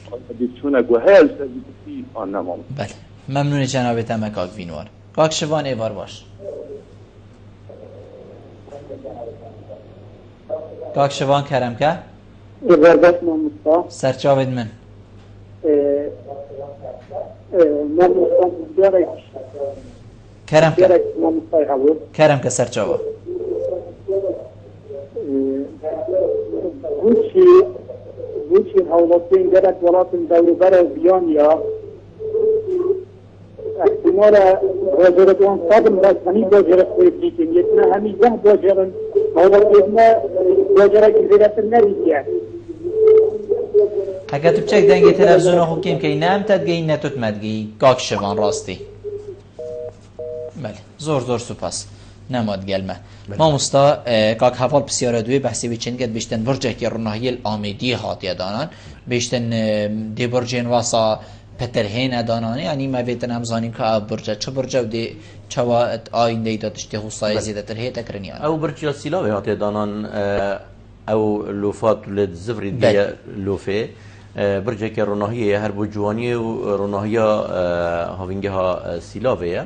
نفتون وهي السر بي تشتي أنا مام بله ممنون جناب تمام کاک وینوار کاک شوان ایوار باش کاک شوان کرم که ایوار باش مامستا سرچاوید من مامستا بیارک کرم که مامستا قبول کرم که سرچاوا بوشی حولاتین گرد ولاتین دور بر بیان یا احتمال واجرتون صادم راس همین واجرت خویب دیتیم یتنا همین ده واجرن حولاتینا واجرت زیرت نریدیه اگه تو بچک دنگی تلفزیون حکیم که نم تدگی نتوت مدگی کاک شوان راستی بله زور سپاس نماد گلمه ما مستا کاک حوال بسیار دوی بحثی بیچن گد بیشتن برجه که روناهی آمیدی هاتی دانان بیشتن دی برجین واسا پترهین دانانی یعنی ما ویتن هم زانیم که برجه چه برجه و دی چوا آینده دادشتی حوصای زیده تر هیتا کرنی او برجه سیلاوی هاتی دانان او لوفات ولد زفری دی لوفه برجه که روناهی هر بو جوانی و روناهی هاوینگه ها سیلاویه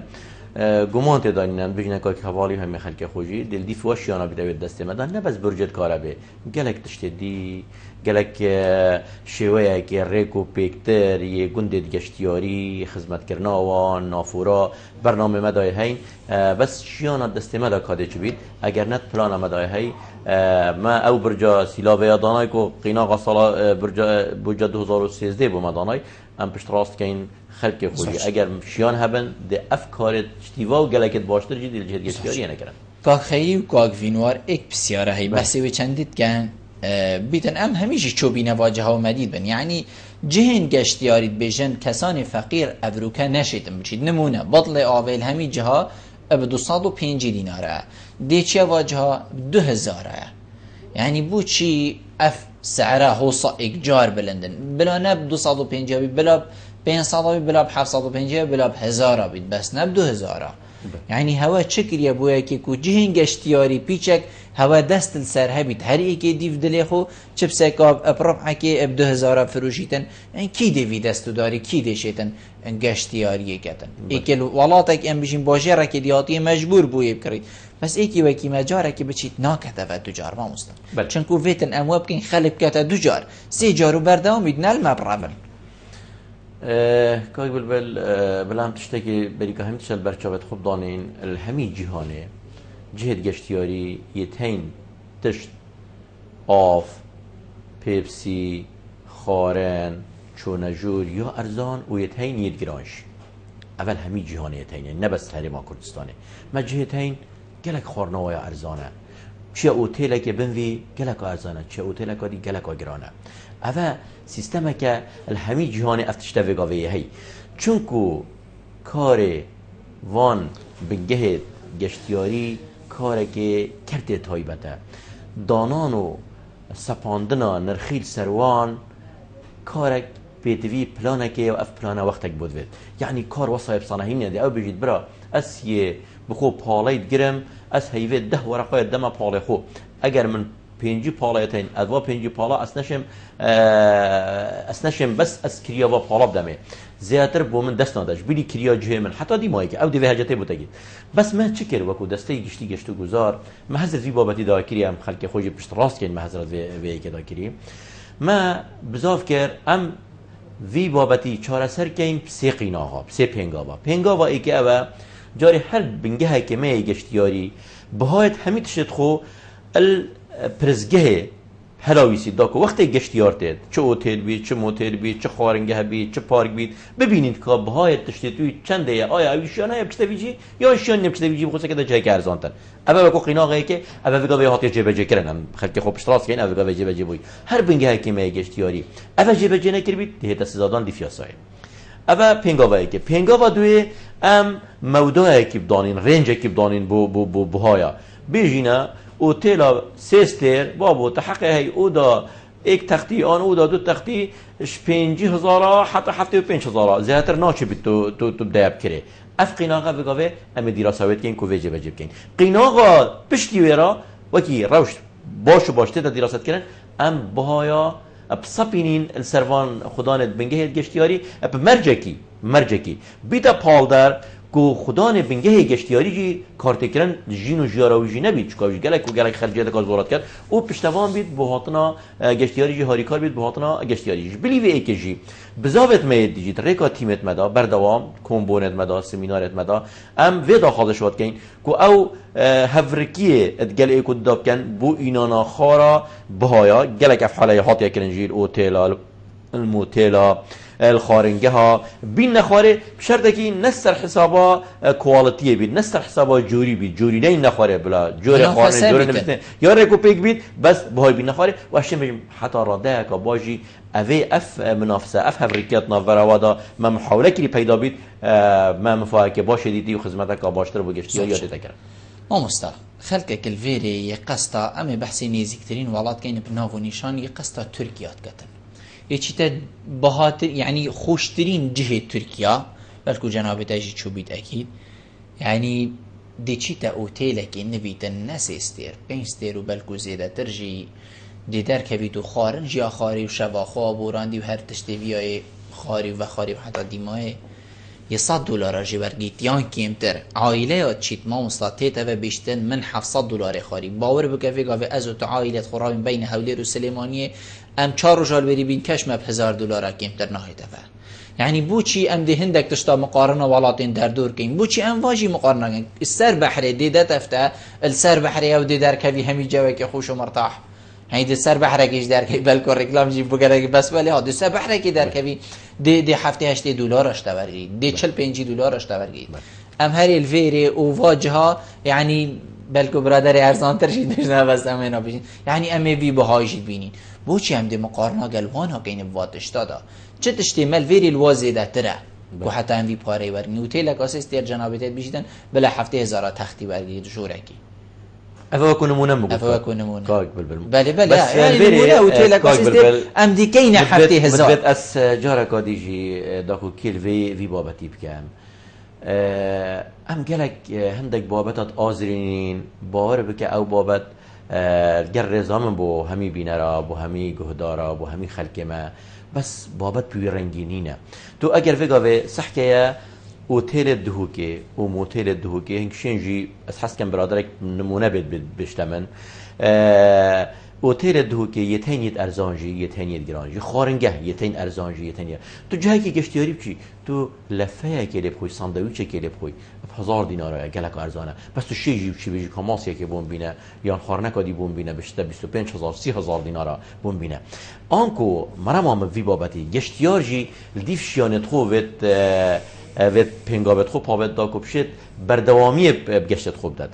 گمان تدانین بجنه که حوالی هم خلق خوشی دل دی فواشیانا بدوید دسته مدن نه بس برجت کاره به گلک تشتدی گلک شویه که ریکو پیکتر یه گندد گشتیاری خدمت کرنا و نافورا برنامه مدای هین بس شیانا دسته مدا کاده چه بید اگر نت پلان مدای هی ما او برجا سیلاوی دانای کو قینا سالا برجا 2013 بو مدانای ام پشت راست که این خلق خوشی اگر شیان هبن ده افکار شتیوا و گلکت باشتر جدی الجهد گشتیاری نکرن کاک خیلی و کاک وینوار ایک بسیاره هی بحثی و چندید کن بیتن ام همیشه چوبی نواجه ها مدید بن یعنی جهن گشتیارید بیشن کسان فقیر ابروکه نشیدن بچید نمونه بطل آویل همی جها اب 205 دیناره دیچه واجه ها 2000 یعنی بو چی اف سعره حوصا اکجار بلندن بلا نب 250 بلا 500 بلا 750 بلا 1000 بید بس نب 2000 یعنی هوا چکریه بویا که کو جهن گشتیاری پیچک هوا دست السر هبید هر ایکی دیو دلی خو چپ سکاب اپراب حکی اب 2000 فروشیتن این کی دیوی دستو داری کی دیشیتن گشتیاری کتن ایکل ولاتک ام بشین باشه را که دیاتی مجبور بوی بکرید بس ایکی وکی مجاره که بچید ناکته و دوجار ما مستن چنکو ویتن امواب کن خلب کته دوجار 3 جارو بردوامید نل مبرابل کاغ بلام تشتكي بريكا هم تشل برشابت خوب دانين الهمي جهانه جهد گشتیاری يتهين تشت آف بيبسي خارن چونجور یا ارزان و يتهين يدگرانش اول همي جهانه يتهين نبس هرما كردستانه ما جهتين گلک خارنوای ارزانه چه اوتیل که بنوی گلک ارزانه چه اوتیل که دی گلک گرانه اول سیستم که الهمی جهان افتشته وگاویه هی چونکو کار وان بنگه گشتیاری کاری که کرده تایبته دانان و سپاندنا نرخیل سروان کار پیتوی پلانه که و اف پلانه وقتک بودوید یعنی کار وصایب صناهین یعنی او بجید برا اس یه بخو پالایت گرم از هیوه 10 ورقه دم پاله خو اگر من 5 پالایتین ادوا 5 پالا اسنشم بس اس کریا و پالا بدمه زیاتر بو من دست نداش بلی کریا جه من حتی دی مایک او دی وهجته بوتگید بس ما چکر وکو دسته گشتو گزار ما حضرت وی بابتی دا کریم خلق خوج پشت راست کین ما حضرت وی که دا کریم ما بزاف کر ام وی بابتی چاره سر کین سه قیناها سه پنگاوا ای که اوه جاری هر بنگه که می گشتیاری بهایت همین تشت خو الپرزگه هلاویسی داکو وقتی گشتیار تید چه اوتیل بید چه موتیل بید چه خارنگه بید چه پارک بید ببینید که بهایت تشتیتوی چنده یا آیا اویشیان های بکشتویجی یا اویشیان نبکشتویجی بخوصه که دا جای که ارزانتر اوه بکو قیناغه که اوه وگا وی هاتی جبه جه کرن خلقی خوب اشتراس کن اوه وگا وی جبه جه بوی هر بنگه که می گشتیاری اوه جبه جه نکر بید دیه تسیزادان دیفیاسای اوه پنگاوه که پنگاوه دوی ام موضوعه که بدانین رنجه که بدانین بو بهایا بیجینا اوتیلا سیستر بابو تحقیق هی او دا یک تختی آن او دا دو تختی 5000 حتی 75000 زیادتر ناچه بید تو بدایب کره اف قیناغا بگاوه امی دیراساویت کن که ویجه بجیب کن قیناغا پشتی ویرا وکی روش باشته تا دیراست کرن ام بهایا بسپینین السروان خدانت بنگه گشتیاری مرجکی بیتا پالدر کو خدان بنگه گشتیاری جی کارت کردن جین و جیاراویجی نبید چکاویج گلک خرجیت کاز زورات کرد او پشتوان بید بهاتنا گشتیاری جی هاریکار بید بهاتنا گشتیاری جی بلیوی ای که جی بزاوت مید دیجیت ریکا تیمت مدا بردوام کومبونت مدا سمینارت مدا ام ودا خالص شد کین کو او هفرکیه ادگل ای کد داب کن بو اینانا خارا بهایا گلک افحاله هاتیا کرنجیر اوتیلا الموتیلا الخارنگه ها بین نخواره بشرطه که نستر حسابا کوالتیه بید نستر حسابا جوری بید جوری نه نخواره بلا جوری خارنه جوری نمیتونه یا رکو پیک بید بس بهای بین نخواره و اشتیم بجیم حتی راده که باجی اوه اف منافسه اف هفریکیت نافراوادا ما محاوله کلی پیدا بید ما مفاهه که باشه دیدی و خدمته که باشتر بگشتی یا یادی تکرم ما مستر خلقك الفيري يقصتا أمي بحثي نيزكترين ولات كين بنافو نيشان يقصتا تركيا تقتن يچيتا بهات يعني خوشترين جهة تركيا بلكو جناب تاجي تشوبيت أكيد يعني دي چيتا اوتيلك نبيت الناس استير بينستير وبلكو زيادة ترجي دي در كبيتو خارن جيا خاري وشواخوا وبوراندي وهر تشتوياي خاري وخاري وحتى ديماي $100 جي برگیت یان کمتر عائله یا چیت ما مستطیت و بیشتن من $700 خاری باور بکفی گاوه از تو عائلت خورابین بین هولیر و سلیمانیه ام 4 رجال بری بین کش مب $1000 کمتر نهایت و يعني بوچی ام ده هندک تشتا مقارنه ولاتین در دور کین بوچی ام واجی مقارنه کین السر بحری دیده تفته السر بحری او دی در کوی همی جوه که خوش و مرتاح يعني دي سر بحرك ايش دارك بالكو ريكلام جيب بقرا بس ولا هذا سر بحرك دارك بي دي هفته $8 اشتبري دي $45 اشتبري ام هري الفيري وواجهه يعني بالكو برادر ارزان ترشي دشنا بس امينا بيجين يعني امي بي بهايش بينين بوچي هم دي مقارنه قلوانها كاين واتش دادا چه تشتمل فيري الوازده ترى و حتى ام بي پاره ورني اوتيلك اساس دير جنابيتت بيجدن بلا هفته 1000 تختي برگي جوركي افا كون نمونه مگو افا كون نمونه كاك بلبل بله يعني نمونه اوتيلك اساس ام دي كاين هفته 1000 مدبت اس جارك ديجي داكو كيل في بابتي بكام ام قالك هندك بابتات آزرين باور بك او بابت گر رزامن بو همي بينرا بو همي گهدارا بو همي خلق ما بس بابت بي رنگينينه تو اگر فيگاوه صحكيه اوتيل الدهوكي وموتيل الدهوكي هنك شنجي اسحس كان برادرك نمونه بشتمن اوتيل الدهوكي يتهنيت ارزانجي يتهنيت جرانجي خارنگه يتهن ارزانجي يتهنيت تو جاي كي گشتياري بچي تو لفه كي بخوي ساندويتش كي بخوي $1000 گلك ارزانه بس تو شي جيب شي بيجي كماسيا كي بون بينه يان خارنكا دي بون بينه بشته $25000 $3000 بون بينه انكو مرام في بابتي گشتيارجي الديف شيانت خوت و پنگابت خوب پاوت دا کبشت بردوامی بگشت خوب داد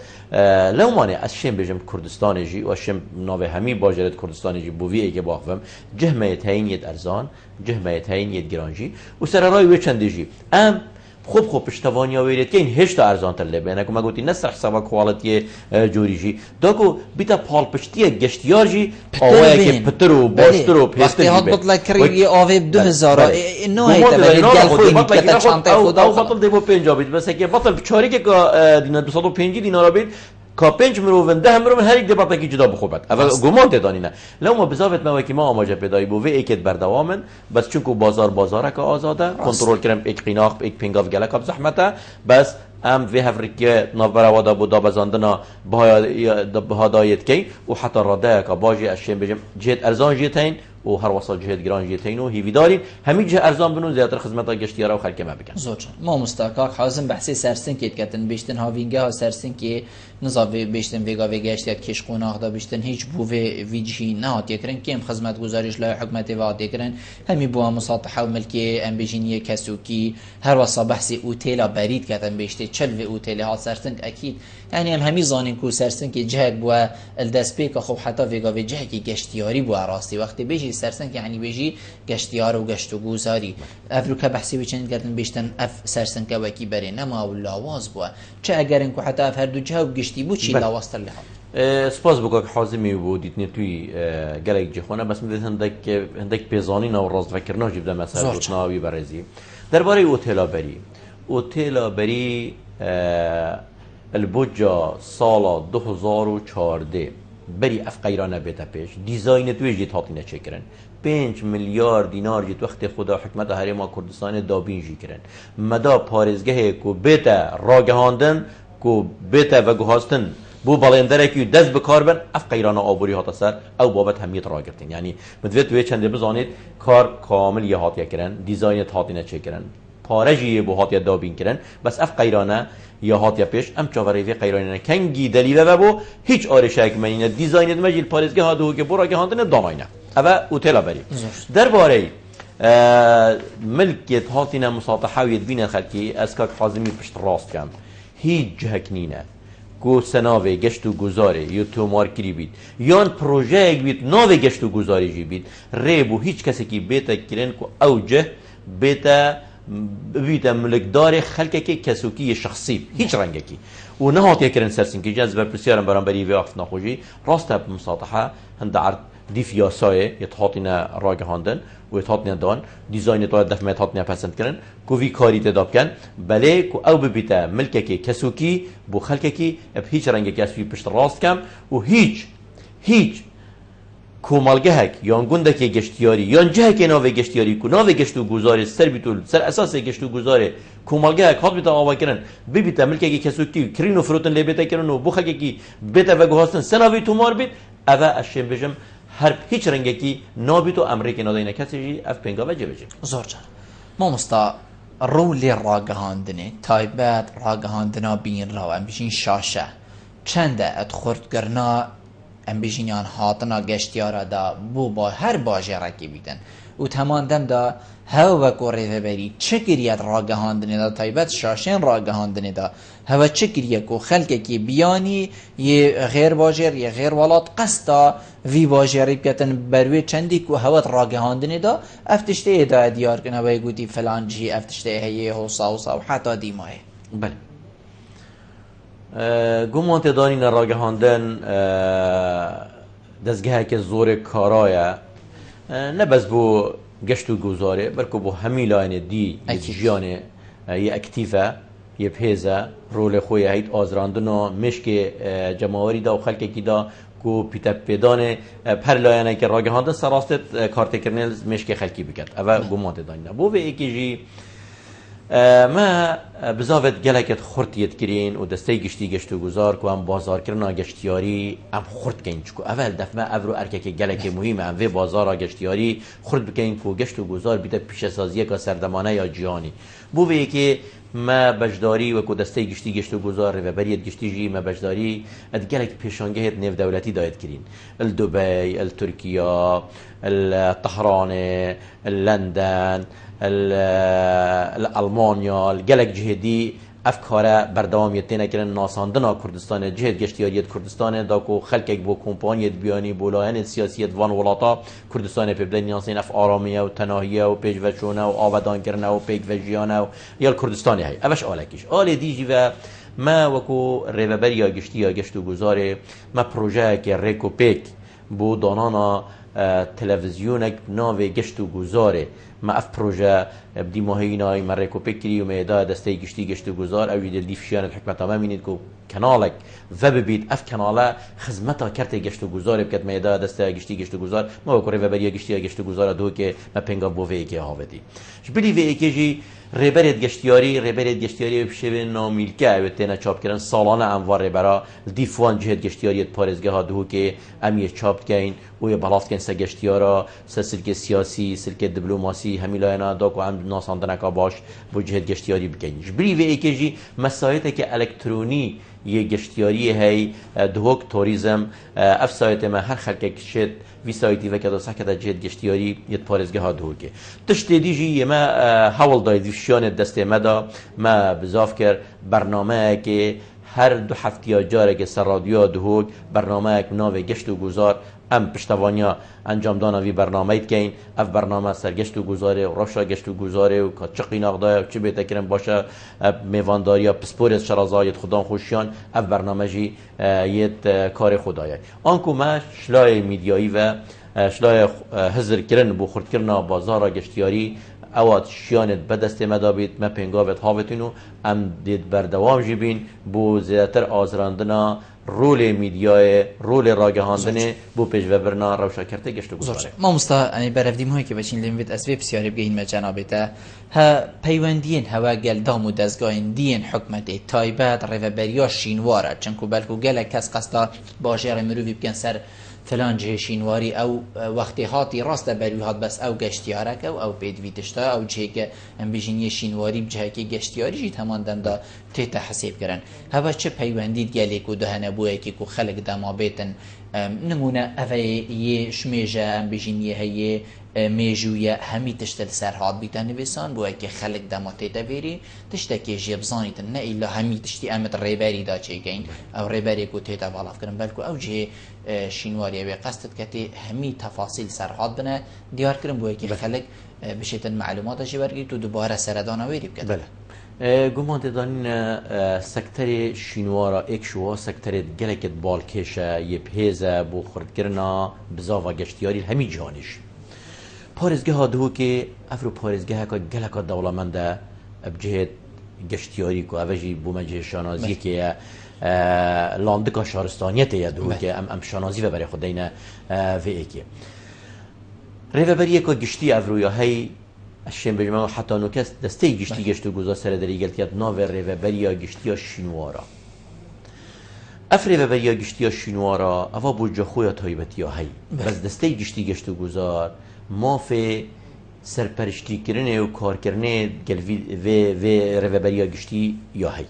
لو مانه از شم بجم کردستان جی و شم ناوه همی باجرت کردستان جی بویه که باخوام جهمه تاین ید ارزان جهمه تاین ید گرانجی و سر رای و چند جی ام خوب پشتوانی آورید که این هشت ارزان تر لبه نکو ما گویی نسر حساب کوالیتی جوری جی داکو بیتا پال پشتیه گشتیار جی آوای که پتر و باشتر و پیستر جی وقتی هات بطلع کری آوای 2000 نه تبعید گل خوی میکرد چانته خدا او بطل دیو 5 بید بس که بطل چاری که دینا 205 دینار بید که 5 مروون 10 مروون هر یک دباطه کی جدا بخوبت اول گمان تدانینه لو ما بزاوت ما که ما آماجه پیدایی بو و ایکت بردوامن بس چونکو بازار که آزاده کنترل کردم یک قیناق یک پنگاف گله کب زحمته بس ام في هفريكي نوبراوادا بودا بزاندنا بهادايت كي وحتى رداك باجي اشين بجم جيت ارزان جيتين و هر وصل جهت گران جهتین و هیوی دارین همین جه ارزان بنو زیاتر خدمت گشتیارا و خلک ما بکن زۆر ما مستاکاک حازم بحثی سەرسنکێت کەتن بیشتن هاوینگە ها سەرسنکی نزاوی بیشتن وێگا وێگەشتێت کێش قۆناغدا بیشتن هیچ بوو ویجی نهاتێکردن کێم خزمەت گوزاریش لای حکومەتی وادێکردن هەمی بووە مساطحە و ملکی ئەم بێژینیە کەسوکی هەروەسا بەحسی ئوتێلا بەرید کەتن بیشتی چلوێ ئوتێلی هات سەرسنگ ئەکید یعنی ئەم هەمی زانین کو سەرسنکی جهێک بووە الدەستپێکە خۆ حتا وێگا وێ جهێکی گەشتیاری بووە ڕاستی وەختی بێژی سەرسنگ یعنی بێژی گەشتیار و گەشت و گوزاری ئەڤروکە بەحسی وچەند کردن بیشتن ئەف سەرسنگەوەکی بەرێ نەما و لاواز بووە چه ئەگەرن کو حتا ئەف هەردوو جهە و گشتی بوو چی لاوازتر لە سپاس بۆ حازمی بۆ دیتنی توی گەلێک جیخۆنە بەس هەندێک پێزانین و ڕاستڤەکردنەوەژی بدە مەسەڵناوی بەڕێزی دەربارەی ئۆتێلابەری ئۆتێلابەری البوجا ساڵا 2014 بەری ئەف قەیرانە بێتە پێش دیزاینە توێژی هاتینە چێکردن 5 میلیارد دینار جێت وەختی خوددا حکومەتە هەرێما کوردستانی دابینژی کردن مەدا پارێزگەهەیە و بێتە ڕاگەهاندن و بێتە vەگوهاستن بۆ بەڵێندەرێکی و دەست بکار بن ئەف قەیرانە ئابووری هاتە سەر ئەو بابەت هەمیت ڕاگرتین یعنی مدوێت وێ چەندێ بزانێت کار کامل یە هاتیەکردن دیزاینت هاتینە چێکردن پارەژی بۆ هاتیە دابینکردن بەس ئەف قەیرانە یا هاتیە پێش ئەم چاوەڕێوی قەیرانە کەنگی دەلیلە بۆ هیچ ئارێشایەکمەنینە دیزاینت مەجیل پارێزگە هاتووکە بۆ ڕاگەهاندنە داناینە ئەوە ئوتێلە بەری دەربارەی ملکێت هاتینە مساتەحاویت بینە خەلکی ئەسکاک حازمی پشت ڕاستکەم هیچ جهەک نینە کو سناوی گشت و گزاری یا تومارکری بید یان پروژه بید ناوی گشت و گزاریجی بید ریبو هیچ کسی کی بیتا کرن کو اوجه بیتا ملکدار خلقه که کسوکی شخصی هیچ رنگه کی و نهات یکرن سرسین که جذب پرسیارم برانبری و وقت نخوشی راسته بمساطحه هند عرض دیف یاسایه یتحاطینا راگهاندن و یتحاطینا دان دیزاین تو دفع یتحاطینا پسند کردن کوی کاری تداب کن بله کو او ببیته ملکه کی کسوکی بو خلقه کی اب هیچ رنگ کسوی پشت راست کم و هیچ کومالگه هک یان گنده که گشتیاری یان جه که ناوی گشتیاری کو ناوی گشتو گزاره سر بیتول سر اساس گشتو گزاره کومالگه هک هات بیتا آوا کردن ببیته ملکه کی کسوکی کرینو فروتن لیبیتا کردن و بو خلقه کی بیتا و گوهاستن سناوی تومار بیت اوه اشیم بجم هر هیچ رنگی کی نابیت و امریکا نادینه کسی اف پنگا وجه بجه زور جان ما مستا رولی راگهاندنه تایبت راگهاندنا بین راو ام بشین شاشه چنده ادخورد کرنا ام بشینیان هاتنا گشتیارا دا بو با هر باجه رکی بیدن و تماندم دا هوا کوری بری چه کریت راگهاندنه دا تایبت شاشین راگهاندنه دا هوا چه کریه کو خلقه کی بیانی یه غیر باجر یه غیر ولات قصدا وی باجری بکتن بروی چندی کو هوا راگهاندنه دا افتشته دا دیار کنه و گوتی فلان جی افتشته هیه حوصا و حتی دیماه بله گمان تدانین راگهاندن دستگاه که زور کارایه نه بس بو گشت و گذاره بلکه بو همین لاین دی جیانه یه اکتیفه یه پیزه رول خوی هیت آزراندن و مشک جماوری دا و خلقه کی دا کو پیتا پیدانه پر لاینه که راگهاندن سراستت کارت کرنل مشک خلقی بکرد اوه گمان تدانین بو به ایکی جی ما بزاوت گلکت خورتیت کرین و دسته گشت و گذار که هم بازار کردن گشتیاری هم خورد کن چکو اول دفعه افرو ارکه گلک مهمه هم وی بازار گشتیاری خورد بکن که گشت و گذار بیده پیش سازیه که سردمانه یا جیانی بووی که ما بجداری و که دسته گشت و گذار و بریت گشتی جی ما بجداری اد گلک پیشانگه نف دولتی داید کرین الدبی الترکیه الطهران لندن المانیا گلک جهدی افکار بردوام یتنه کردن ناساندنا کردستان جهد گشتیاریت کردستان دا کو خلک بو کمپانیت بیانی بولاین سیاسیت وان ولاتا کردستان پبدن یاسین اف آرامیه و تناهیه و پیجوچونه و آبادان کردن و پیجوجیانه و یا کردستانی هی اوش آلکیش آل دیجی و ما وکو ریوبر یا گشت و گذاره ما پروژه که ریکو پیک بو دانانا تلویزیونک ناوی گشت و گذاره ما اف پروژه بدی ماهینای مرکو پکری و میدا دسته گشت و گذار او دل دیفشیان الحکمت ما مینید کو کانالک و ببید اف کانالا خدمتا کرت گشت و گذار بکت میدا دسته گشت و گذار ما وکره و بری گشت و گذار دو که ما پنگا بو وی که هاودی بلی وی که جی ریبرت گشتیاری بشه نامیلکه و تنه چاپ کردن سالانه انوار برا دیفوان جهت گشتیاریت پارێزگەها دو که امی چاپ کین و یا بلاف کین سگشتیارا سلک سیاسی سلک دیپلماسی همیلاینا داکو هم ناساندن که باش بو جهت گشتیاری بکنیش بری و ایکیجی مسایت که الکترونی یه گشتیاری هی دهوک توریزم اف سایت ما هر خلک کشت وی سایتی و کدا سکتا جهت گشتیاری یت پارزگه ها دهوکه تشت دیجی ما حول داید شیان دست مدا ما بزاف کر برنامه که هر دو هفته جاره که سر رادیو دهوک برنامه که ناو گشت و گذار ام پشتوانیا انجام دانا وی برنامه کین اف برنامه سرگشت و گذاره و روشا گشت و گذاره و که چقی نقدای و چه بهتر کرن باشه میوانداری یا پسپورت شرازایت خدا خوشیان اف برنامه جی یت کار خدایه آنکو ما شلای میدیایی و شلای حضر کرن بو خورد کرنا بازار گشتیاری اوات شیانت بدست مدابید ما پنگاوت هاوتینو ام دید بردوام جیبین بو زیادتر آزراندنا رول میدیای رول راگهاندنه بو پیش و برنا روشا کرده گشت و گذاره ما مستا یعنی برفدیم هایی که بچین لیمویت اسوی بسیاری بگین ما جنابیتا ها پیوندین هوا گل دام و دزگاین دین حکمت تایبت ریوبریا شینواره چنکو بلکو گل کس قصدا باشه مروی بکن سر فلان جه شینواری او وقتی هاتی راست بروی هات بس او گشتیارک او پیدویتشتا او جه که ام بیجینی شینواری بجه که گشتیاری جی تمان دندا تیتا حسیب کرن هوا چه پیوندید گلی کو دهنه بوی که کو خلق دما بیتن نمونه اوه یه شمیجه ام بیجینی هیه میجویه همی تشتل سرهاد بیتن نویسان بوی که خلق دما تیتا بیری تشتا که جیبزانیتن نه ایلا همی تشتی امت ریبری دا چه گین او ریبری کو تیتا بالاف کرن بلکو او جه شینواری و قصدت کتی همی تفاصیل سرحاد بنه دیار کرن بوی که خلق بشیتن معلومات جی برگی تو دوباره سردان ویری بکد بله گمان دادن سکتر شینوارا ایک شوا سکتر گلکت بالکشه یه پیزه بو خورد کرنا بزا و گشتیاری همی جانش پارزگه ها دو که افرو پارزگه ها که گلک دولمنده بجهت گشتیاری که اوجی بو مجه شانازی که لاندکا شهرستانیت یادو که ام شانازی و برای خود دینه و ایکی ریو بریه که گشتی افرویا هی اشیم بجمع حتی نوکس دسته گشتی گشتو گذار سر داری گلتیت ناو ریو بریا گشتی شینوارا اف ریو بریا گشتی شینوارا اوا بوجه خویا تایبتی هی بس دسته گشتی گشتو گذار مافه سرپرشتی کرنه و کار کرنه گل و ریو بریا گشتی یا هی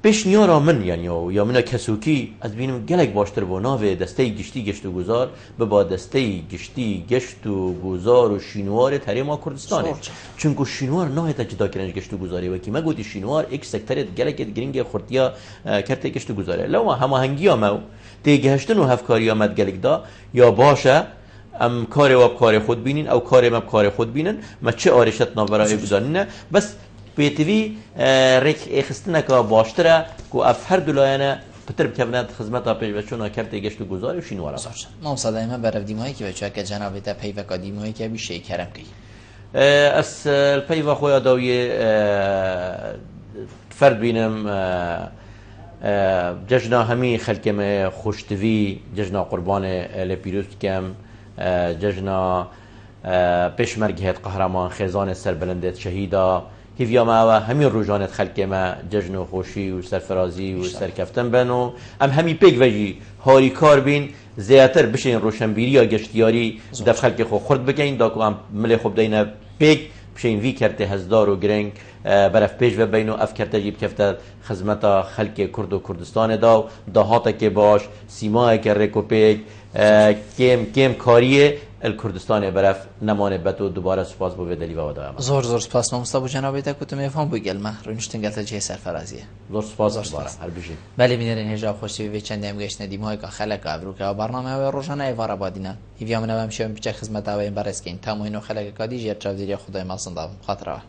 پیش نیارا من یعنی یا من کسوکی از بینم گلک باشتر با ناو دسته گشتی گشت و گذار به با دسته گشتی گشت و گذار و شینوار تریما کردستانه چونکو شینوار نه تا جدا کردن گشت و گذاری و کی ما گویی شینوار یک سکتر گلک گرینگ خورتیا کرته گشت و گذاره لو هماهنگی ما دیگهشتن و هفکاری آمد گلک دا یا باشه ام کار و کار خود بینین او کار ما کار خود بینن ما چه آرشت ناورای بداننه بس بیتوی ریک اخستنه که باشتره که اف هر دلایانه پتر بکوند خدمت پیش بچونا کرده گشت و گذاری و شینوارا ما مصادقه ما برفدیم هایی که بچه که جنابه تا پیوه قدیم هایی که بیشه کرم کی از پیوه خویا داوی فرد بینم جشنا همی خلکم خوشتوی جشنا قربان لپیروز کم جشنا پیشمرگیت قهرمان خیزان سربلندت شهیدا هیویا ما همین روزانت خلک ما جشن و خوشی و سرفرازی و سرکفتن بنو همی پیک وجی هاری کار بین زیاتر بشین روشنبیری یا گشتیاری دف خلک خو خورد بگین داکو هم ملی خوب دینا پیک بشین وی کرده هزدار و گرنگ برف پیش و بینو اف کرده جیب کفته خدمت خلک کرد و کردستان دا دهات که باش سیماه که رکو پیک کم کاریه الکردستان برف نمانه بتو دوباره سپاس بو دلی و ودایم زور سپاس مصطفی جنابی تا کتم میفهم بگل ما رونشتن گلت جه سرفرازیه زور سپاس دوباره هر بیشی بله بینرین هجاب خوشی و چند هم گشت ندیم های که خلق ابرو که برنامه و روزانه ایوارا بادینا هیویا منم شوم پیچ خدمت اوین برسکین تموین و خلق کادی جر چاودیری خدای ما صندوق خاطره